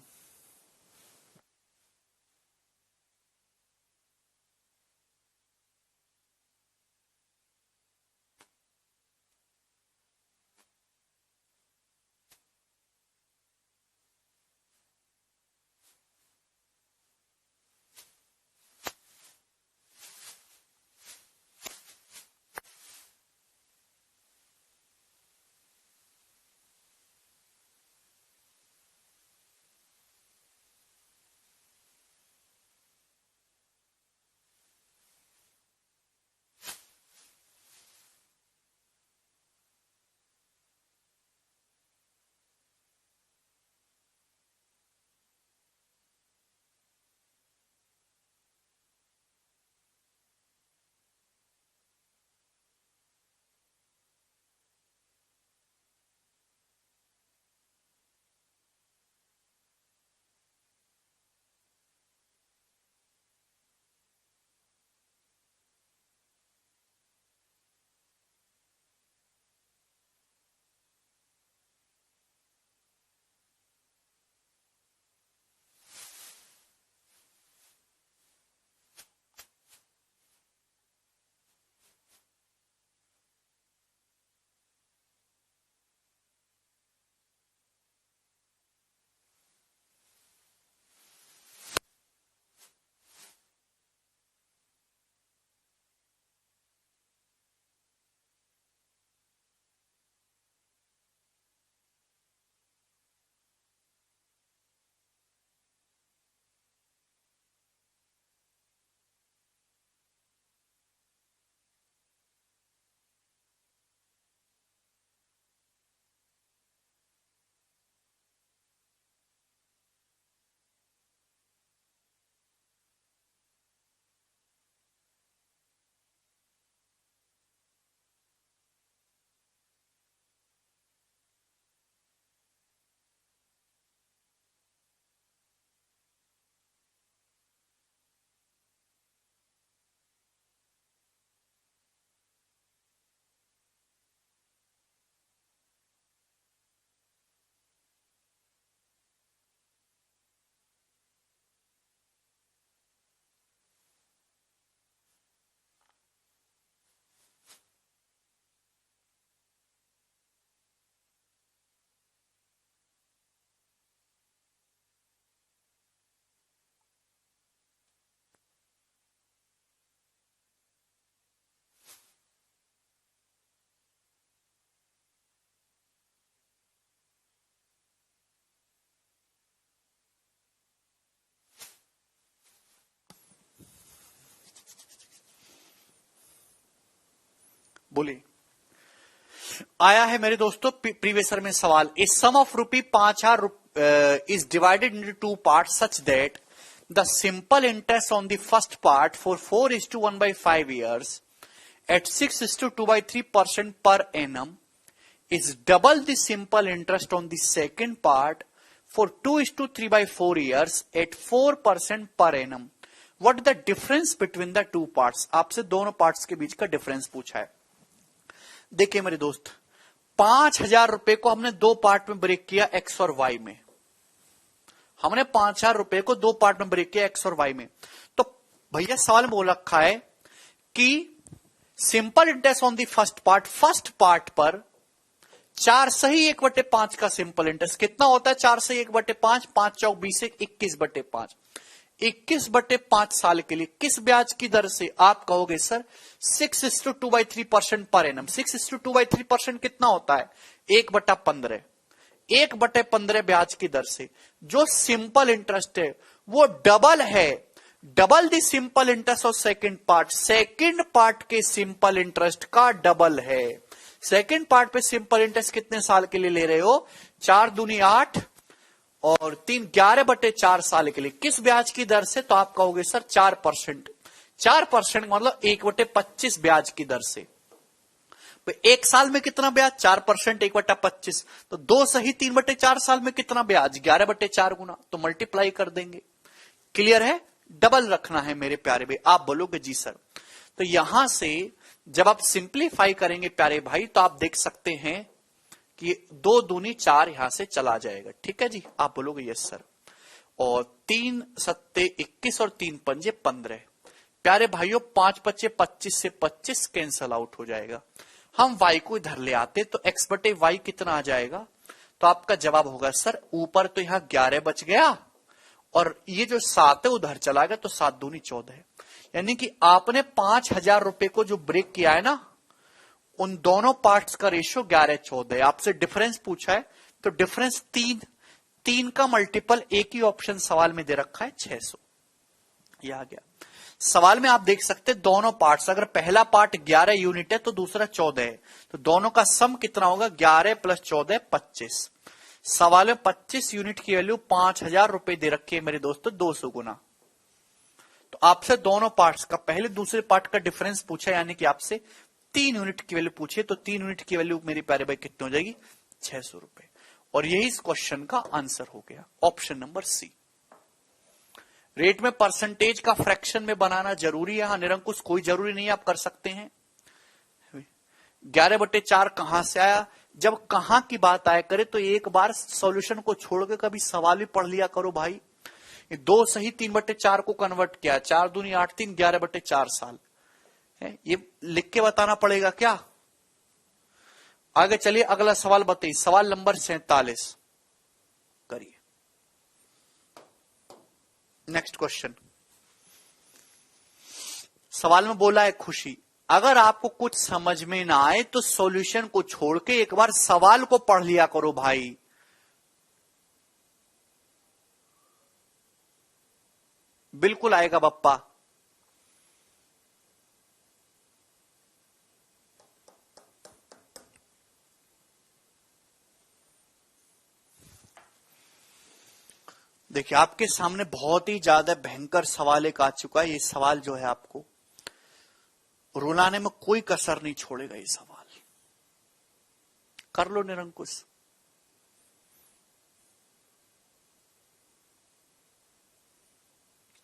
बोलिए। आया है मेरे दोस्तों प्रीवियस ईयर में सवाल, a sum of rupee 5,000 is divided into two part such that the simple interest on the first part for 4:1/5 years at 6:2/3% per annum is double the simple interest on the second part for 2:3/4 years at 4% per annum. What is the difference between the two parts? आपसे दोनों पार्ट्स के बीच का डिफरेंस पूछा है। देखिए मेरे दोस्त, 5,000 रुपए को हमने दो पार्ट में ब्रेक किया, एक्स और वाई में। हमने 5,000 रुपए को दो पार्ट में ब्रेक किया, एक्स और वाई में। तो भैया सवाल में बोल रखा है कि simple interest on the first part पर 4/1/5 का सिंपल इंटरेस्ट कितना होता है? 4/1/5, 5 चौक 20, 21/5, 21/5 साल के लिए किस ब्याज की दर से? आप कहोगे सर 6:2/3% पर एनम। 6:2/3% कितना होता है? 1/15, 1/15 ब्याज की दर से। जो सिंपल इंटरेस्ट है वो डबल है, double the simple interest of second part के सिंपल इंटरेस्ट का डबल है। सेकंड पार्ट पे सिंपल इंटरेस्ट कितने साल के लिए ले रहे हो? 4 दूनी 8 और 3 11/4 साल के लिए। किस ब्याज की दर से? तो आप कहोगे सर 4%। 4% मतलब 1/25 ब्याज की दर से। एक साल में कितना ब्याज? 4%, 1/25। तो 2 सही 3/4 साल में कितना ब्याज? 11/4 गुना। तो मल्टीप्लाई कर देंगे। क्लियर है? डबल रखना है मेरे प्यारे भाई। आप बोलोगे जी सर। तो यहां से जब आप सिंप्लीफाई करेंगे प्यारे भाई, तो आप देख सकते हैं कि 2 दूनी 4 यहां से चला जाएगा। ठीक है जी, आप बोलोगे यस सर। और 3 सत्ते 21 और 3 पंजे 15। प्यारे भाइयों 5 बचे 25 से 25 कैंसल आउट हो जाएगा। हम y को इधर ले आते तो x/y कितना आ जाएगा? तो आपका जवाब होगा सर ऊपर तो यहां 11 बच गया और ये जो 7 है उधर चला गया, तो 7 दूनी 14 है। यानी कि आपने 5,000 रुपए को जो ब्रेक किया है ना, उन दोनों पार्ट्स का रेशियो 11/14 है। आपसे डिफरेंस पूछा है तो डिफरेंस 3 का मल्टीपल एक ही ऑप्शन सवाल में दे रखा है 600। यह आ गया। सवाल में आप देख सकते हैं दोनों पार्ट्स, अगर पहला पार्ट 11 यूनिट है तो दूसरा 14 है, तो दोनों का सम कितना होगा? 11 + 14 25। सवाल में 25 यूनिट की वैल्यू 5,000 रुपए दे रखी है मेरे दोस्तों, 200 गुना। तो आपसे दोनों पार्ट्स का पहले दूसरे पार्ट का डिफरेंस पूछा, यानी कि आपसे 3 यूनिट की वैल्यू पूछे, तो 3 यूनिट की वैल्यू मेरी प्यारे भाई कितनी हो जाएगी? 600 रुपए। और यही इस क्वेश्चन का आंसर हो गया, ऑप्शन नंबर सी। रेट में परसेंटेज का फ्रैक्शन में बनाना जरूरी है? हाँ निरंकुश, कोई जरूरी नहीं है, आप कर सकते हैं। 11/4 कहां से आया? जब कहां की बात आया करे तो एक बार सॉल्यूशन को छोड़ के कभी सवाल भी पढ़ लिया करो भाई। 2 सही 3/4 को कन्वर्ट किया, 4 दूनी 8, 3 11/4 साल है। ये लिख के बताना पड़ेगा क्या? आगे चलिए अगला सवाल बताइए, सवाल नंबर 47 करिए। Next question. सवाल में बोला है खुशी, अगर आपको कुछ समझ में ना आए तो सॉल्यूशन को छोड़ के एक बार सवाल को पढ़ लिया करो भाई। बिल्कुल आएगा बप्पा। देखिए आपके सामने बहुत ही ज्यादा भयंकर सवाल एक आ चुका है। ये सवाल जो है आपको रुलाने में कोई कसर नहीं छोड़ेगा। ये सवाल कर लो निरंकुश।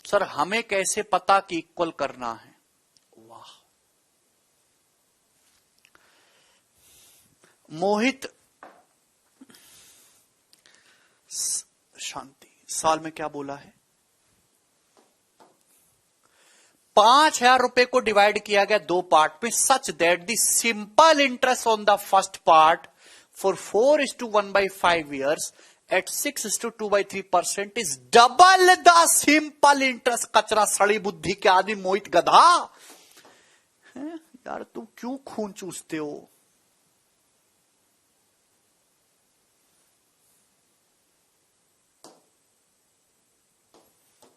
सर हमें कैसे पता कि इक्वल करना है? वाह, मोहित शांति। साल में क्या बोला है? 5,000 रुपए को डिवाइड किया गया दो पार्ट में, सच that the simple interest on the first part for 4:1/5 years at 6:2/3% is double the simple interest. कचरा सड़ी बुद्धि के आदमी मोहित गधा है? यार तुम क्यों खून चूसते हो?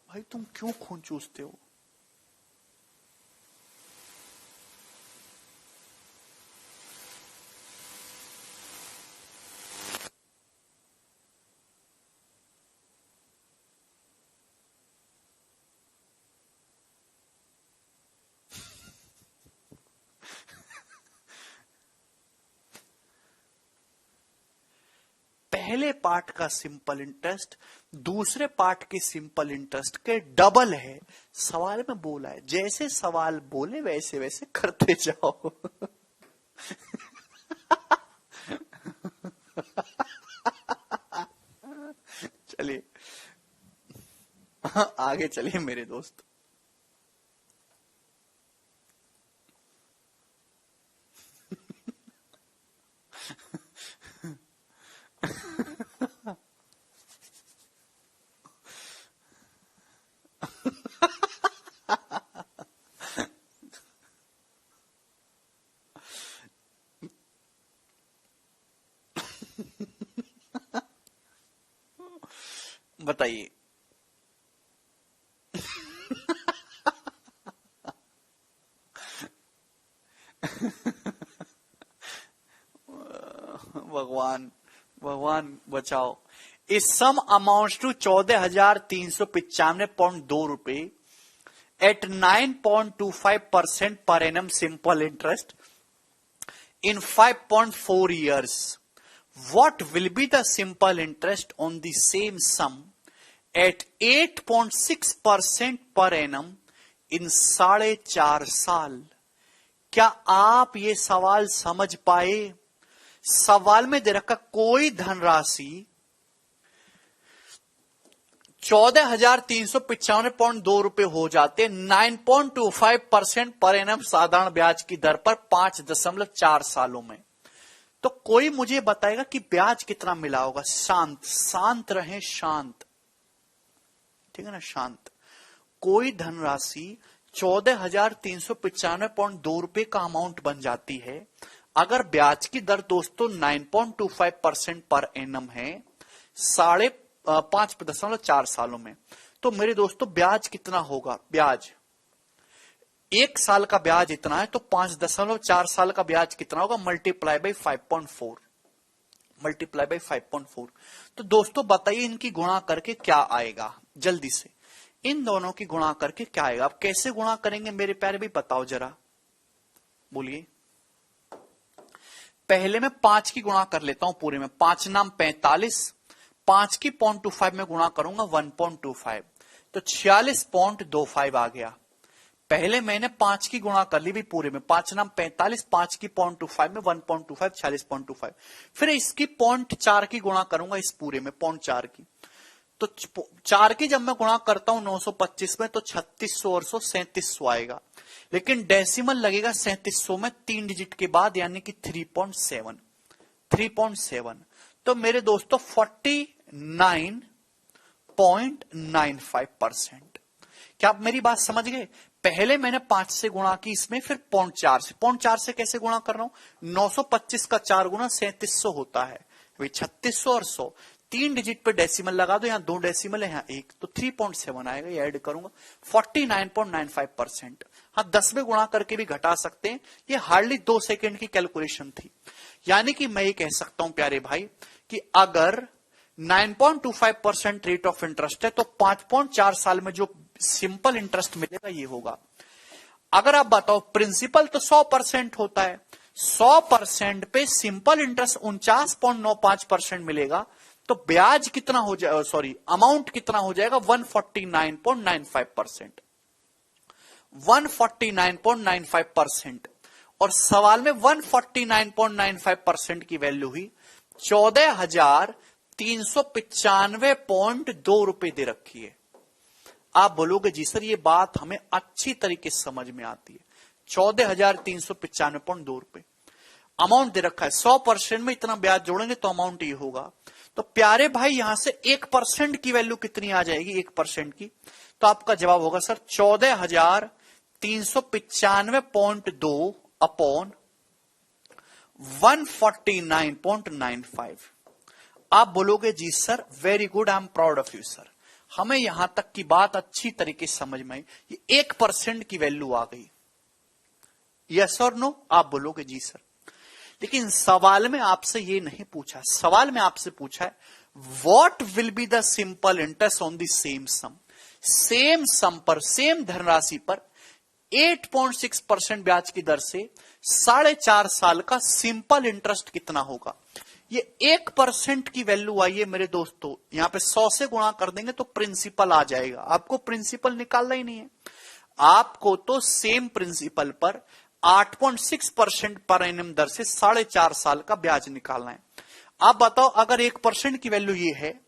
भाई तुम क्यों खून चूसते हो? पहले पार्ट का सिंपल इंटरेस्ट दूसरे पार्ट के सिंपल इंटरेस्ट के डबल है। सवाल में बोला है, जैसे सवाल बोले वैसे वैसे करते जाओ। चलिए आगे चलिए मेरे दोस्त। बताइए। भगवान भगवान बचाओ। इस सम अमाउंट्स टू 14,395.2 रुपए एट 9.25% पर annum simple interest in 5.4 years. What will be the simple interest on the same sum at 8.6% per annum in 4.5 साल? क्या आप ये सवाल समझ पाए? सवाल में दे रखा कोई धनराशि 14,395.2 रुपए हो जाते 9.25% पर एनम साधारण ब्याज की दर पर 5.4 सालों में। तो कोई मुझे बताएगा कि ब्याज कितना मिला होगा। शांत शांत रहे, शांत, ठीक है ना, शांत। कोई धनराशि 14,395.2 रुपए का अमाउंट बन जाती है। अगर ब्याज की दर दोस्तों 9.25% पर एनम है 5.4 सालों में, तो मेरे दोस्तों ब्याज कितना होगा? ब्याज 1 साल का ब्याज इतना है, तो 5.4 साल का ब्याज कितना होगा? Multiply by 5.4, multiply by 5.4। तो दोस्तों बताइए इनकी गुणा करके क्या आएगा? जल्दी से इन दोनों की गुणा करके क्या आएगा? आप कैसे गुणा करेंगे मेरे प्यारे भी बताओ जरा, बोलिए। पहले मैं 5 की गुणा कर लेता हूं पूरे में। 5 नाम 45, 5 की 0.25 में गुणा करूंगा 1.25, तो 46.25 आ गया। पहले मैंने 5 की गुणा कर ली भी पूरे में। 5 नाम 45, 5 की 0.25 में 1.25, 46.25। फिर इसकी 0.4 की गुणा करूंगा इस पूरे में 0.4 की, तो 4 की जब मैं गुणा करता हूं 925 में, तो 3600 और 3700 आएगा। लेकिन डेसिमल लगेगा 3700 में 3 डिजिट के बाद, यानी कि 3.7। तो मेरे दोस्तों 49.95%। क्या आप मेरी बात समझ गए? पहले मैंने 5 से गुणा की इसमें, फिर 0.4 से। 0.4 से कैसे गुणा कर रहा हूं? 925 का 4 गुना 3700 होता है, 3600 और 100, 3 डिजिट पे डेसिमल लगा दो, यहां 2 डेसिमल है, यहां 1, तो 3.7 आएगा। ये ऐड करूंगा 49.95%। हाँ 10 में गुणा करके भी घटा सकते हैं। ये हार्डली 2 सेकेंड की कैलकुलेशन थी। यानी कि मैं ये कह सकता हूं प्यारे भाई कि अगर 9.25% रेट ऑफ इंटरेस्ट है, तो 5.4 साल में जो सिंपल इंटरेस्ट मिलेगा ये होगा। अगर आप बताओ प्रिंसिपल तो 100% होता है, 100% पे सिंपल इंटरेस्ट 49.95% मिलेगा, तो ब्याज कितना हो जाएगा, सॉरी अमाउंट कितना हो जाएगा? 149.95%, 149.95%। और सवाल में 149.95% की वैल्यू हुई 14,395.2 रुपए दे रखी है। आप बोलोगे जी सर ये बात हमें अच्छी तरीके से समझ में आती है। 14,395.2 रुपए अमाउंट दे रखा है, 100% में इतना ब्याज जोड़ेंगे तो अमाउंट ये होगा। तो प्यारे भाई यहां से 1% की वैल्यू कितनी आ जाएगी? 1% की, तो आपका जवाब होगा सर 14,395.2 अपॉन 149.95। आप बोलोगे जी sir very good, I am proud of you sir, हमें यहां तक की बात अच्छी तरीके से समझ में आई, ये 1% की वैल्यू आ गई। यस और नो? आप बोलोगे जी सर। लेकिन सवाल में आपसे ये नहीं पूछा, सवाल में आपसे पूछा है what will be the simple interest on the same sum. Same sum पर, सेम धनराशि पर 8.6% ब्याज की दर से 4.5 साल का सिंपल इंटरेस्ट कितना होगा? ये 1% की वैल्यू आई है मेरे दोस्तों, यहां पे 100 से गुणा कर देंगे तो प्रिंसिपल आ जाएगा। आपको प्रिंसिपल निकालना ही नहीं है, आपको तो सेम प्रिंसिपल पर 8.6% पर एनम दर से 4.5 साल का ब्याज निकालना है। आप बताओ, अगर 1% की वैल्यू ये है,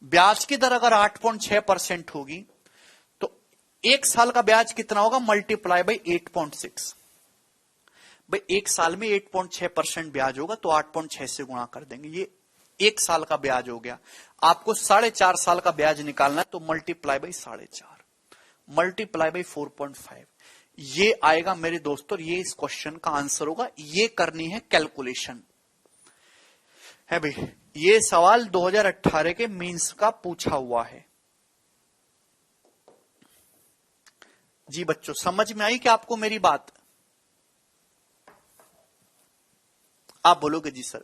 ब्याज की दर अगर 8.6% होगी तो 1 साल का ब्याज कितना होगा, मल्टीप्लाई बाई 8.6। भाई 1 साल में 8.6% ब्याज होगा तो 8.6 से गुणा कर देंगे, ये 1 साल का ब्याज हो गया। आपको 4.5 साल का ब्याज निकालना है तो मल्टीप्लाई बाई 4.5 मल्टीप्लाई बाई 4.5, ये आएगा मेरे दोस्तों। ये इस क्वेश्चन का आंसर होगा। ये करनी है कैलकुलेशन है भाई। ये सवाल 2018 के मींस का पूछा हुआ है जी। बच्चों समझ में आई क्या आपको मेरी बात? आप बोलोगे जी सर।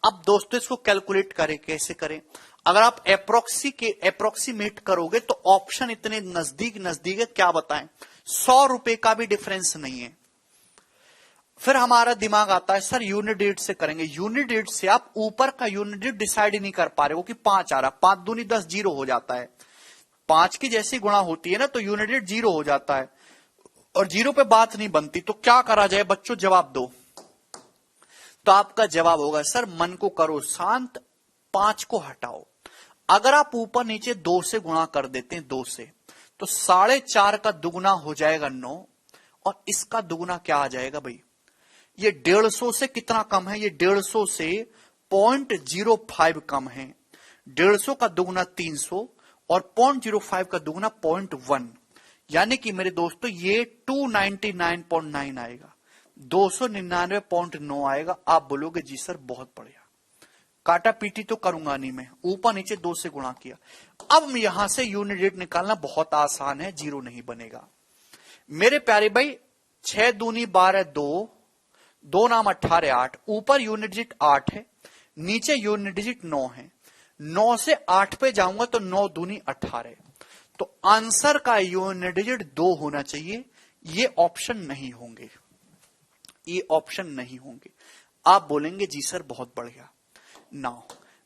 अब दोस्तों इसको कैलकुलेट करें, कैसे करें? अगर आप अप्रोक्सीमेट करोगे तो ऑप्शन इतने नजदीक नजदीक है, क्या बताएं, 100 रुपए का भी डिफरेंस नहीं है। फिर हमारा दिमाग आता है सर यूनिट डेट से करेंगे। यूनिट डेट से आप ऊपर का यूनिट डेट डिसाइड ही नहीं कर पा रहे हो कि 5 आ रहा, 5 दूनी 10, 0 हो जाता है। 5 की जैसी गुणा होती है ना तो यूनिट डेट 0 हो जाता है और 0 पे बात नहीं बनती। तो क्या करा जाए बच्चों, जवाब दो। तो आपका जवाब होगा सर मन को करो शांत, 5 को हटाओ। अगर आप ऊपर नीचे 2 से गुणा कर देते हैं, 2 से, तो 4.5 का दुगुना हो जाएगा 9 और इसका दुगुना क्या आ जाएगा भाई, ये 150 से कितना कम है, ये 150 से 0.05 कम है। 150 का दुगुना 300 और 0.05 का दुगुना 0.1, यानी कि मेरे दोस्तों ये 299.9 आएगा, 299.9 आएगा। आप बोलोगे जी सर बहुत बढ़िया, काटा पीटी तो करूंगा नहीं मैं, ऊपर नीचे 2 से गुणा किया। अब यहां से यूनिट डेट निकालना बहुत आसान है, 0 नहीं बनेगा मेरे प्यारे भाई। 6 दूनी 12, 2, 2 नाम 18, 8, ऊपर यूनिट डिजिट 8 है, नीचे यूनिट डिजिट 9 है। 9 से 8 पे जाऊंगा तो 9 दूनी 18, तो आंसर का यूनिट डिजिट 2 होना चाहिए। ये ऑप्शन नहीं होंगे, ये ऑप्शन नहीं होंगे। आप बोलेंगे जी सर बहुत बढ़िया। नाउ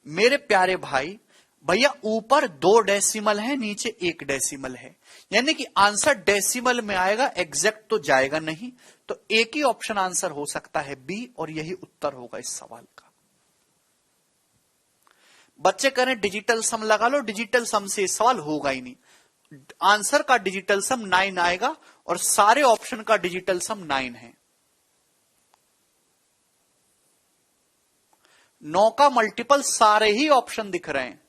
मेरे प्यारे भाई, भैया ऊपर 2 डेसिमल है, नीचे 1 डेसिमल है, यानी कि आंसर डेसिमल में आएगा, एग्जैक्ट तो जाएगा नहीं। तो एक ही ऑप्शन आंसर हो सकता है बी, और यही उत्तर होगा इस सवाल का। बच्चे कह रहे हैं डिजिटल सम लगा लो, डिजिटल सम से इस सवाल होगा ही नहीं। आंसर का डिजिटल सम 9 आएगा और सारे ऑप्शन का डिजिटल सम 9 है। 9 का मल्टीपल सारे ही ऑप्शन दिख रहे हैं।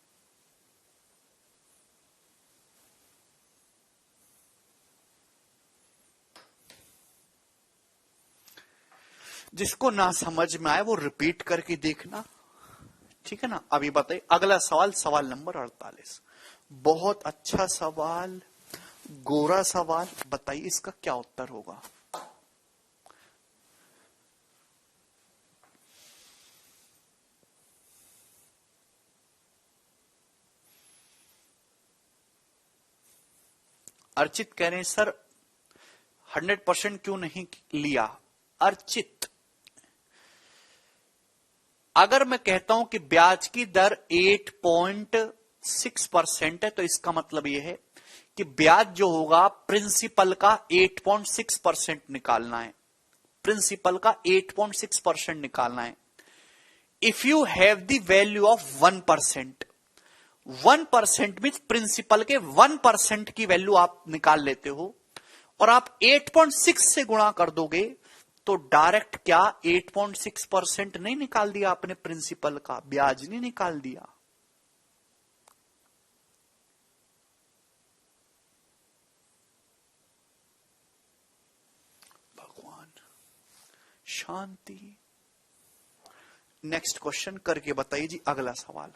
जिसको ना समझ में आए वो रिपीट करके देखना, ठीक है ना। अभी बताइए अगला सवाल, सवाल नंबर 48। बहुत अच्छा सवाल, गोरा सवाल, बताइए इसका क्या उत्तर होगा। अर्चित कह रहे हैं सर 100% क्यों नहीं लिया। अर्चित, अगर मैं कहता हूं कि ब्याज की दर 8.6% है तो इसका मतलब यह है कि ब्याज जो होगा प्रिंसिपल का 8.6% निकालना है, प्रिंसिपल का 8.6% निकालना है। If you have the value of 1%, 1% means principal के 1% की वैल्यू आप निकाल लेते हो और आप 8.6 से गुणा कर दोगे तो डायरेक्ट क्या 8.6% नहीं निकाल दिया आपने, प्रिंसिपल का ब्याज नहीं निकाल दिया। भगवान शांति। नेक्स्ट क्वेश्चन करके बताइए जी अगला सवाल।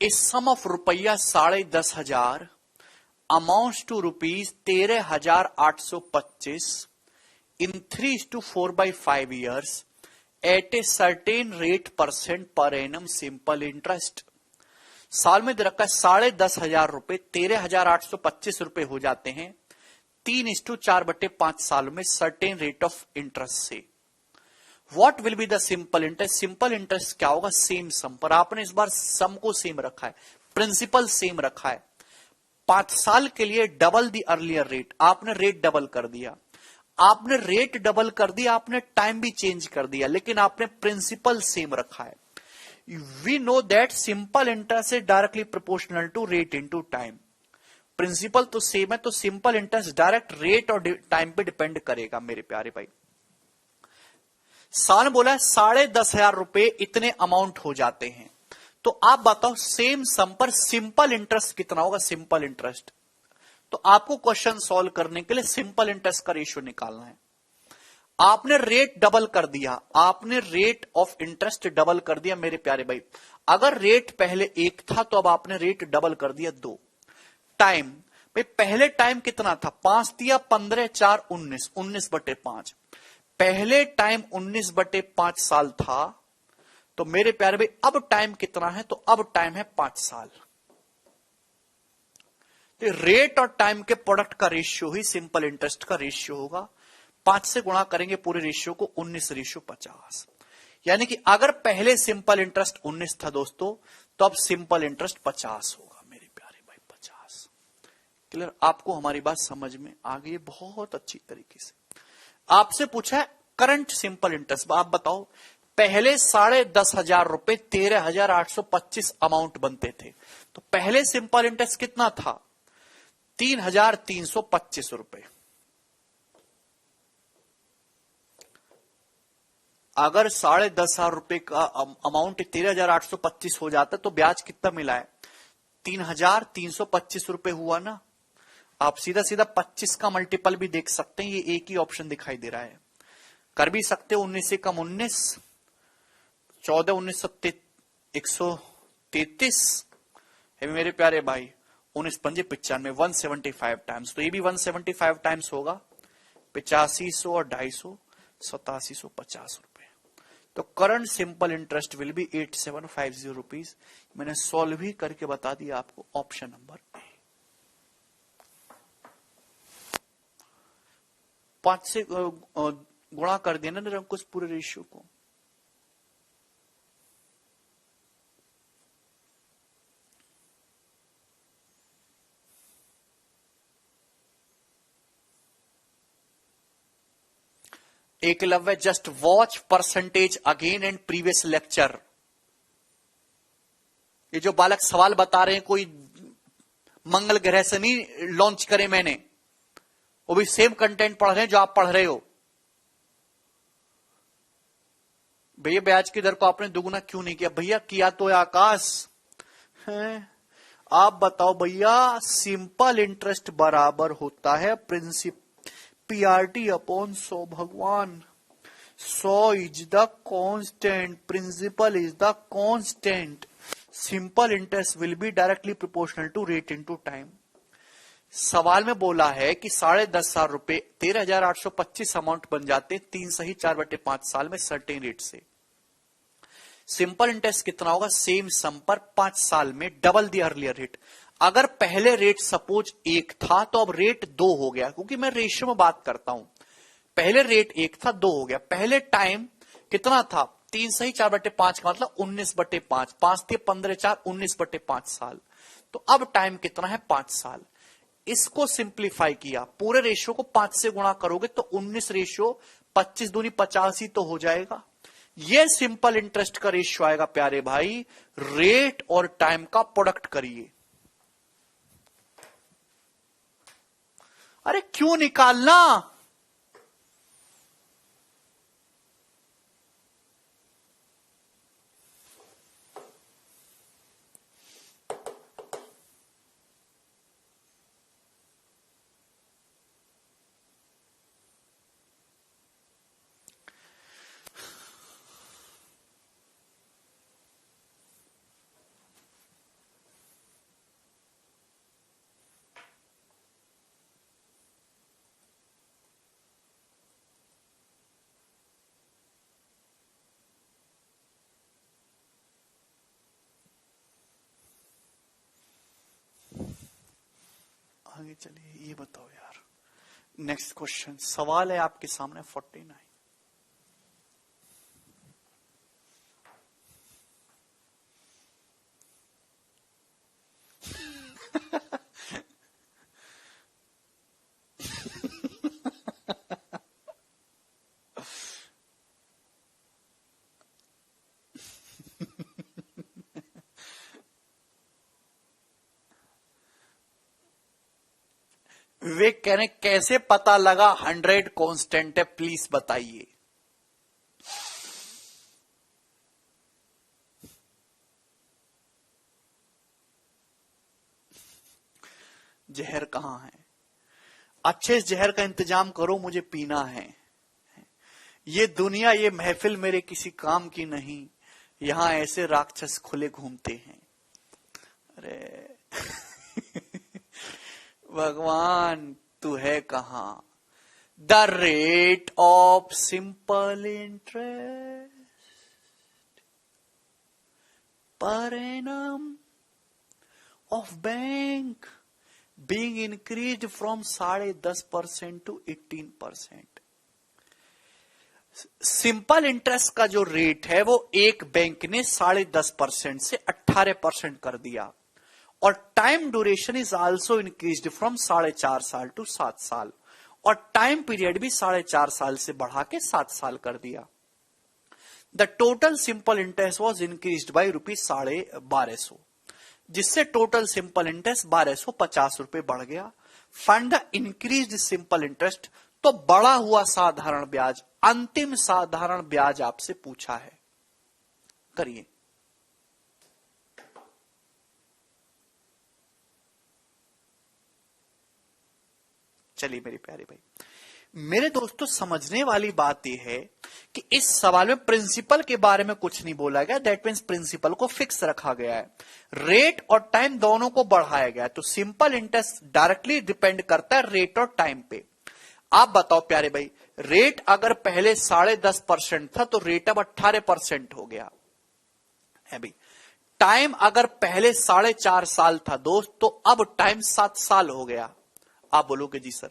ए सम ऑफ रुपया 10,500 amounts to ₹13,825 in 3:4/5 years at a certain rate % per annum simple interest। साल में दे रखा है 10,500 रुपए, 13,825 रुपए हो जाते हैं 3:4/5 साल में सर्टेन रेट ऑफ इंटरेस्ट से। What will be the simple interest? Simple interest क्या होगा? सेम सम पर। आपने इस बार सम को सेम रखा है, प्रिंसिपल सेम रखा है। 5 साल के लिए डबल द अर्लियर रेट, आपने रेट डबल कर दिया, आपने रेट डबल कर दिया, आपने टाइम भी चेंज कर दिया, लेकिन आपने प्रिंसिपल सेम रखा है। We know that simple interest is directly proportional to rate into time. Principal तो सेम है, तो सिंपल इंटरेस्ट डायरेक्ट रेट और टाइम पे डिपेंड करेगा मेरे प्यारे भाई। साल बोला है 10,500 रुपए इतने अमाउंट हो जाते हैं, तो आप बताओ सेम सम पर सिंपल इंटरेस्ट कितना होगा? सिंपल इंटरेस्ट, तो आपको क्वेश्चन सॉल्व करने के लिए सिंपल इंटरेस्ट का रेशियो निकालना है। आपने रेट डबल कर दिया, आपने रेट ऑफ इंटरेस्ट डबल कर दिया मेरे प्यारे भाई। अगर रेट पहले 1 था तो अब आपने रेट डबल कर दिया 2। टाइम भाई, पहले टाइम कितना था? 5 दिया, 15 4 19, 19/5। पहले टाइम 19/5 साल था, तो मेरे प्यारे भाई अब टाइम कितना है? तो अब टाइम है 5 साल। तो रेट और टाइम के प्रोडक्ट का रेशियो ही सिंपल इंटरेस्ट का रेशियो होगा। 5 से गुणा करेंगे पूरे रेशियो को, 19:50। यानी कि अगर पहले सिंपल इंटरेस्ट 19 था दोस्तों, तो अब सिंपल इंटरेस्ट 50 होगा मेरे प्यारे भाई, 50। क्लियर? आपको हमारी बात समझ में आ गई बहुत अच्छी तरीके से। आपसे पूछा है करंट सिंपल इंटरेस्ट, आप बताओ पहले 10,500 रुपए 13,825 अमाउंट बनते थे, तो पहले सिंपल इंटरेस्ट कितना था? 3,325 रुपए। अगर 10,500 रुपए का अमाउंट 13,825 हो जाता तो ब्याज कितना मिला है? 3,325 रुपए हुआ ना। आप सीधा सीधा 25 का मल्टीपल भी देख सकते हैं, ये एक ही ऑप्शन दिखाई दे रहा है। कर भी सकते हो 19 से कम 19, 14 19 133 है मेरे प्यारे भाई, 19 पंजे 95, 175 टाइम्स, तो ये भी 175 टाइम्स होगा। 8500 और 250, 8750 रुपए। तो current simple interest will B 8750 rupees. मैंने सॉल्व भी करके बता दिया आपको, ऑप्शन नंबर ए। 5 से गुणा कर देना निरंकुश पूरे रेशियो को। Eklavya just watch percentage again and previous lecture. ये जो बालक सवाल बता रहे हैं कोई मंगल ग्रह से नहीं लॉन्च करे मैंने, वो भी सेम कंटेंट पढ़ रहे हैं जो आप पढ़ रहे हो। भैया ब्याज की दर को आपने दुगुना क्यों नहीं किया? भैया किया तो है आकाश है। आप बताओ भैया, सिंपल इंटरेस्ट बराबर होता है प्रिंसिपल पीआरटी अपॉन 100 भगवान। 100 is the constant, principal is the constant. Simple interest will be directly proportional to rate into time. सवाल में बोला है कि 10,500 रुपए 13,825 अमाउंट बन जाते 3 सही 4/5 साल में सर्टेन रेट से। सिंपल इंटरेस्ट कितना होगा? सेम सम पर 5 साल में डबल द अर्लियर रेट। अगर पहले रेट सपोज 1 था तो अब रेट 2 हो गया, क्योंकि मैं रेशियो में बात करता हूं। पहले रेट 1 था, 2 हो गया। पहले टाइम कितना था? 3 सही 4/5 का मतलब 19/5, 5 थे 15 4 19/5 साल। तो अब टाइम कितना है? 5 साल। इसको सिंप्लीफाई किया, पूरे रेशियो को 5 से गुणा करोगे तो 19 रेशियो 25 दूनी 50 ही तो हो जाएगा। ये सिंपल इंटरेस्ट का रेशियो आएगा प्यारे भाई। रेट और टाइम का प्रोडक्ट करिए। अरे क्यों निकालना? आगे चलिए, ये बताओ यार। नेक्स्ट क्वेश्चन, सवाल है आपके सामने 49। विवेक कह रहे कैसे पता लगा 100 कांस्टेंट है, प्लीज बताइए। जहर कहां है? अच्छे जहर का इंतजाम करो, मुझे पीना है। ये दुनिया, ये महफिल मेरे किसी काम की नहीं, यहां ऐसे राक्षस खुले घूमते हैं। अरे भगवान तू है कहां? The rate of simple interest per annum of bank being increased from 10.5% to 18%। Simple interest का जो रेट है वो एक बैंक ने 10.5% से 18% कर दिया, और time duration is also increased from 4.5 साल टू 7 साल, और टाइम पीरियड भी 4.5 साल से बढ़ा के 7 साल कर दिया। The total simple interest was increased by ₹1250, जिससे टोटल सिंपल इंटरेस्ट 1250 रुपए बढ़ गया। Find the increased simple interest, तो बढ़ा हुआ साधारण ब्याज, अंतिम साधारण ब्याज आपसे पूछा है, करिए। चलिए मेरे प्यारे भाई, मेरे दोस्तों समझने वाली बात यह है कि इस सवाल में प्रिंसिपल के बारे में कुछ नहीं बोला गया, दैट मीन्स प्रिंसिपल को फिक्स रखा गया है। रेट और टाइम दोनों को बढ़ाया गया, तो सिंपल इंटरेस्ट डायरेक्टली डिपेंड करता है रेट और टाइम पे। आप बताओ प्यारे भाई, रेट अगर पहले 10.5% था तो रेट अब 18% हो गया है भाई। टाइम अगर पहले 4.5 साल था दोस्त, तो अब टाइम 7 साल हो गया। आप बोलोगे जी सर,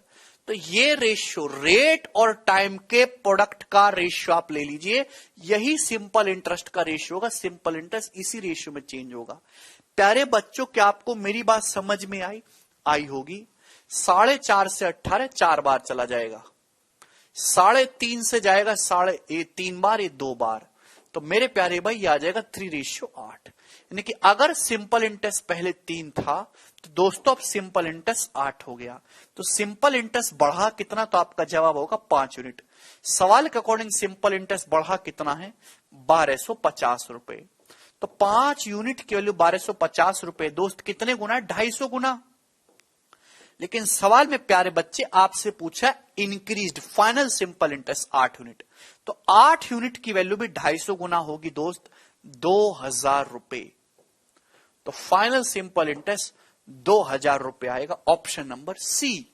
तो ये रेशियो रेट और टाइम के प्रोडक्ट का रेशियो आप ले लीजिए, यही सिंपल इंटरेस्ट का रेशियो होगा। सिंपल इंटरेस्ट इसी रेशियो में चेंज होगा। प्यारे बच्चों, क्या आपको मेरी बात समझ में आई होगी? 4.5 से 18 4 बार चला जाएगा, 3.5 से जाएगा 3.5 बार, ये 2 बार, तो मेरे प्यारे भाई ये आ जाएगा 3:8। यानी कि अगर सिंपल इंटरेस्ट पहले 3 था तो दोस्तों अब सिंपल इंटरेस्ट 8 हो गया। तो सिंपल इंटरेस्ट बढ़ा कितना? तो आपका जवाब होगा 5 यूनिट। सवाल के अकॉर्डिंग सिंपल इंटरेस्ट बढ़ा कितना है? 1250 रुपए। तो 5 यूनिट की वैल्यू 1250 रुपए दोस्त कितने गुना है? 250 गुना। लेकिन सवाल में प्यारे बच्चे आपसे पूछा increased final simple interest 8 unit, तो 8 यूनिट की वैल्यू भी 250 गुना होगी दोस्त, 2000 रुपए। तो फाइनल सिंपल इंटरेस्ट 2000 रुपए आएगा, option number C.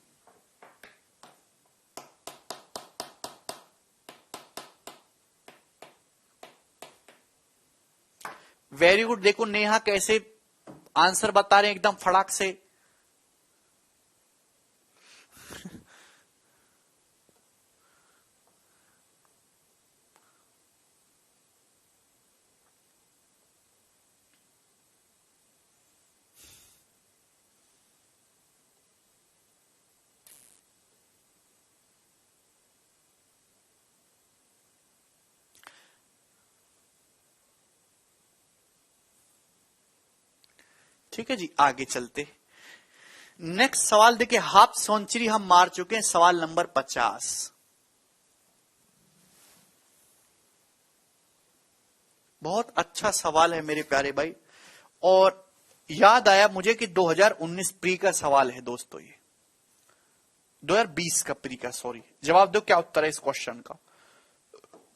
Very good. देखो नेहा कैसे आंसर बता रहे हैं एकदम फटाक से। ठीक है जी, आगे चलते। नेक्स्ट सवाल देखिए, हाफ सेंचुरी हम मार चुके हैं। सवाल नंबर 50, बहुत अच्छा सवाल है मेरे प्यारे भाई, और याद आया मुझे कि 2019 प्री का सवाल है दोस्तों, ये 2020 का प्री का, सॉरी। जवाब दो क्या उत्तर है इस क्वेश्चन का।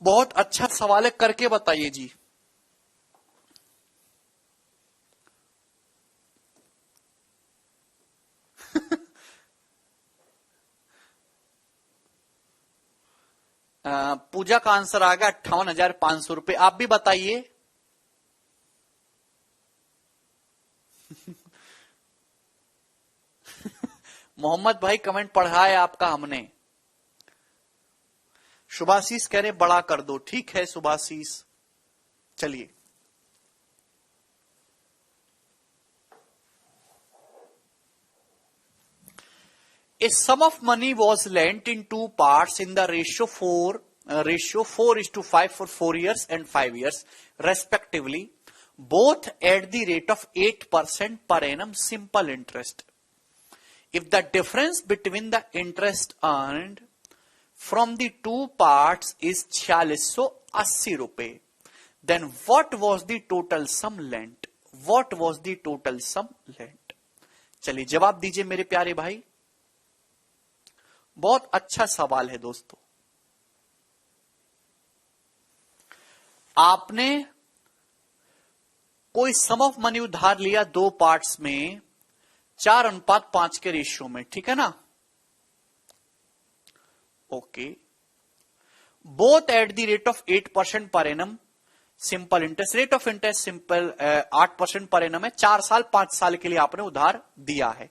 बहुत अच्छा सवाल है, करके बताइए जी। पूजा का आंसर आ गया 58,500 रुपए। आप भी बताइए। मोहम्मद भाई कमेंट पढ़ा है आपका हमने। सुभाशीष कह रहे बड़ा कर दो। ठीक है सुभाशीष, चलिए। A sum of money was lent in 2 parts in the ratio 4:5 for 4 years and 5 years respectively, both at the rate of 8% per annum simple interest. If the difference between the interest earned from the two parts is 4680 रुपए, then what was the total sum lent? What was the total sum lent? चलिए जवाब दीजिए मेरे प्यारे भाई। बहुत अच्छा सवाल है दोस्तों। आपने कोई सम ऑफ मनी उधार लिया दो पार्ट्स में 4:5 के रेशियो में, ठीक है ना? Okay. Both at the rate of 8% पर annum, simple interest, rate of interest simple 8% per annum है। 4 साल 5 साल के लिए आपने उधार दिया है।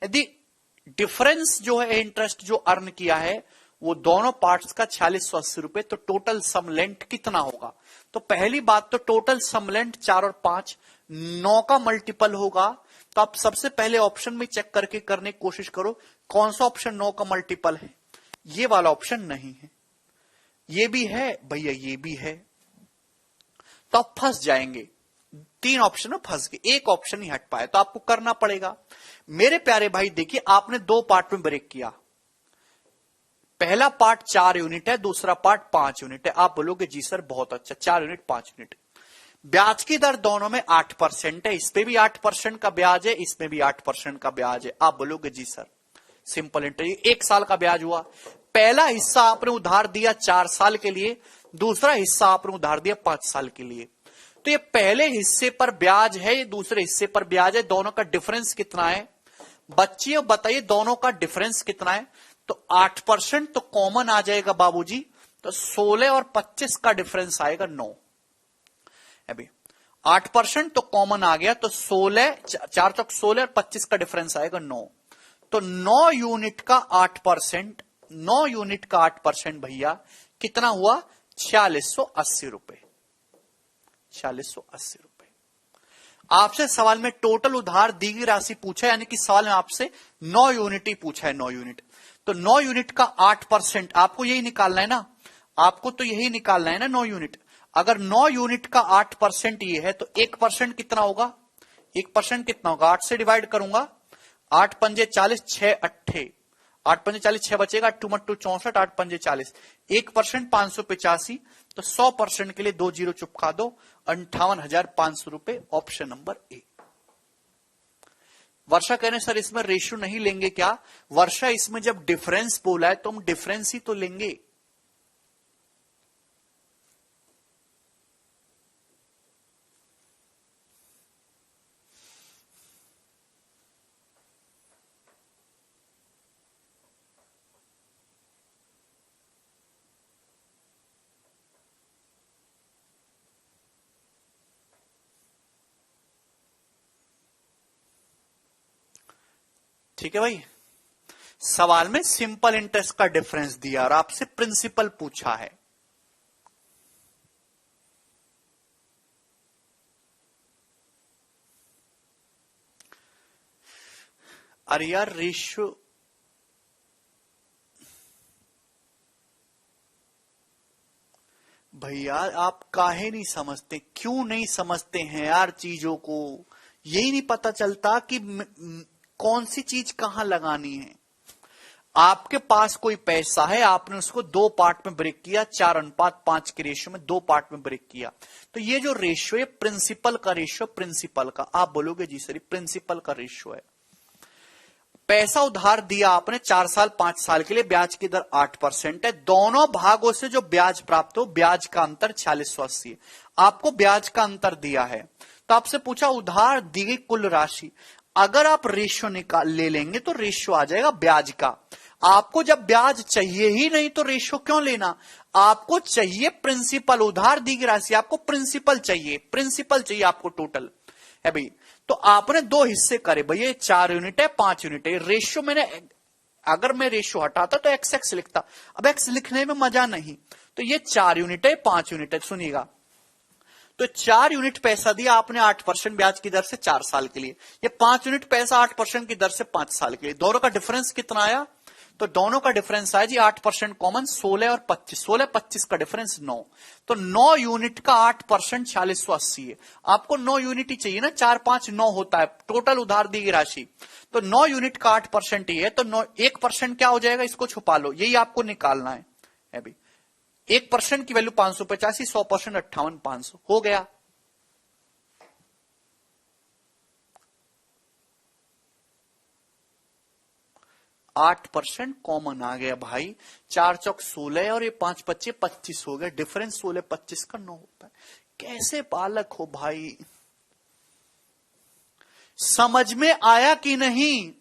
यदि डिफरेंस जो है इंटरेस्ट जो अर्न किया है वो दोनों पार्ट्स का 4680 रुपए, तो टोटल सम लेंट कितना होगा? तो पहली बात तो टोटल सम लेंट 4 और 5 9 का मल्टीपल होगा। तो आप सबसे पहले ऑप्शन में चेक करके करने की कोशिश करो कौन सा ऑप्शन 9 का मल्टीपल है। ये वाला ऑप्शन नहीं है, ये भी है भैया, ये भी है, तो आप फंस जाएंगे। 3 ऑप्शन में फंस गए, एक ऑप्शन ही हट पाए, तो आपको करना पड़ेगा। मेरे प्यारे भाई देखिए, आपने 2 पार्ट में ब्रेक किया। पहला पार्ट 4 यूनिट है, दूसरा पार्ट 5 यूनिट है। आप बोलोगे जी सर बहुत अच्छा, 4 यूनिट 5 यूनिट। ब्याज की दर दोनों में 8% है, इस पे भी 8% का ब्याज है, इसमें भी 8% का ब्याज है। आप बोलोगे जी सर सिंपल इंटरेस्ट, 1 साल का ब्याज हुआ। पहला हिस्सा आपने उधार दिया 4 साल के लिए, दूसरा हिस्सा आपने उधार दिया 5 साल के लिए। तो ये पहले हिस्से पर ब्याज है, ये दूसरे हिस्से पर ब्याज है, दोनों का डिफरेंस कितना है बच्चियों बताइए? दोनों का डिफरेंस कितना है? तो 8% तो कॉमन आ जाएगा बाबूजी, तो 16 और 25 का डिफरेंस आएगा 9। अभी 8% तो कॉमन आ गया, तो 16 4 चौक 16 और 25 का डिफरेंस आएगा 9। तो 9 यूनिट का 8%, 9 यूनिट का 8% भैया कितना हुआ? 4680 रुपए। 4680 रुपए। आपसे सवाल में टोटल उधार दी गई राशि पूछा है, यानी कि सवाल में आपसे 9 यूनिट ही पूछा है, 9 यूनिट। तो 9 यूनिट का 8% आपको यही निकालना है ना, आपको तो यही निकालना है ना 9 यूनिट। अगर 9 यूनिट का 8% ये है तो 1% कितना होगा? 1% कितना होगा? 8 से डिवाइड करूंगा, 8 पंजे 40, 6 अट्ठे, 8 पंजे 40, 6 बचेगा, 2 मट्टू 64, 8 पंजे 40, 1% 585, तो 100% के लिए 2 जीरो चुपका दो, 58,500 रुपए। Option number A. वर्षा कहने सर इसमें रेशियो नहीं लेंगे क्या? वर्षा इसमें जब डिफरेंस बोला है तो हम डिफरेंस ही तो लेंगे। ठीक है भाई, सवाल में सिंपल इंटरेस्ट का डिफरेंस दिया और आपसे प्रिंसिपल पूछा है। अरे यार रेशियो, भैया आप काहे नहीं समझते? क्यों नहीं समझते हैं यार चीजों को? यही नहीं पता चलता कि कौन सी चीज कहां लगानी है। आपके पास कोई पैसा है, आपने उसको 2 पार्ट में ब्रेक किया, 4:5 के रेशियो में 2 पार्ट में ब्रेक किया। तो ये जो रेशियो है प्रिंसिपल का रेशियो, प्रिंसिपल का। आप बोलोगे जी सर प्रिंसिपल का रेशियो है। पैसा उधार दिया आपने 4 साल 5 साल के लिए, ब्याज की दर 8% है। दोनों भागों से जो ब्याज प्राप्त हो, ब्याज का अंतर 4680 है। आपको ब्याज का अंतर दिया है, तो आपसे पूछा उधार दी गई कुल राशि। अगर आप रेशियो निकाल ले लेंगे तो रेशियो आ जाएगा ब्याज का। आपको जब ब्याज चाहिए ही नहीं तो रेशियो क्यों लेना? आपको चाहिए प्रिंसिपल, उधार दी गई राशि, आपको प्रिंसिपल चाहिए, प्रिंसिपल चाहिए आपको टोटल है भाई। तो आपने 2 हिस्से करे भैया, 4 यूनिट है 5 यूनिट है। रेशियो मैंने, अगर मैं रेशियो हटाता तो एक्स एक्स लिखता, अब एक्स लिखने में मजा नहीं। तो ये 4 यूनिट है 5 यूनिट है, सुनिएगा। तो 4 यूनिट पैसा दिया आपने 8% ब्याज की दर से 4 साल के लिए, ये 5 यूनिट पैसा 8% की दर से 5 साल के लिए। दोनों का डिफरेंस कितना आया? तो दोनों का डिफरेंस आया जी 8% कॉमन, 16 और 25, 16-25 का डिफरेंस 9, तो 9 यूनिट का 8% 4680 है। आपको 9 यूनिट ही चाहिए ना, 4 5 9 होता है टोटल उधार दी गई राशि, तो 9 यूनिट का 8% ही है, तो 1% क्या हो जाएगा, इसको छुपा लो, यही आपको निकालना है अभी। 1% की वैल्यू 585, 100% 58,500 हो गया। आठ परसेंट कॉमन आ गया भाई, 4 चौक 16 और ये 5 25 25 हो गया, डिफरेंस 16-25 का 9 होता है। कैसे बालक हो भाई, समझ में आया कि नहीं?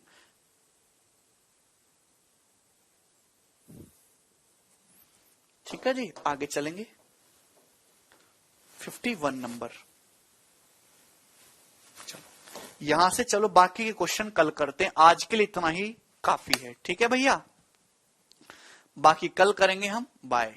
ठीक है जी, आगे चलेंगे। 51 नंबर, चलो यहां से, चलो बाकी के क्वेश्चन कल करते हैं, आज के लिए इतना ही काफी है। ठीक है भैया, बाकी कल करेंगे हम, बाय।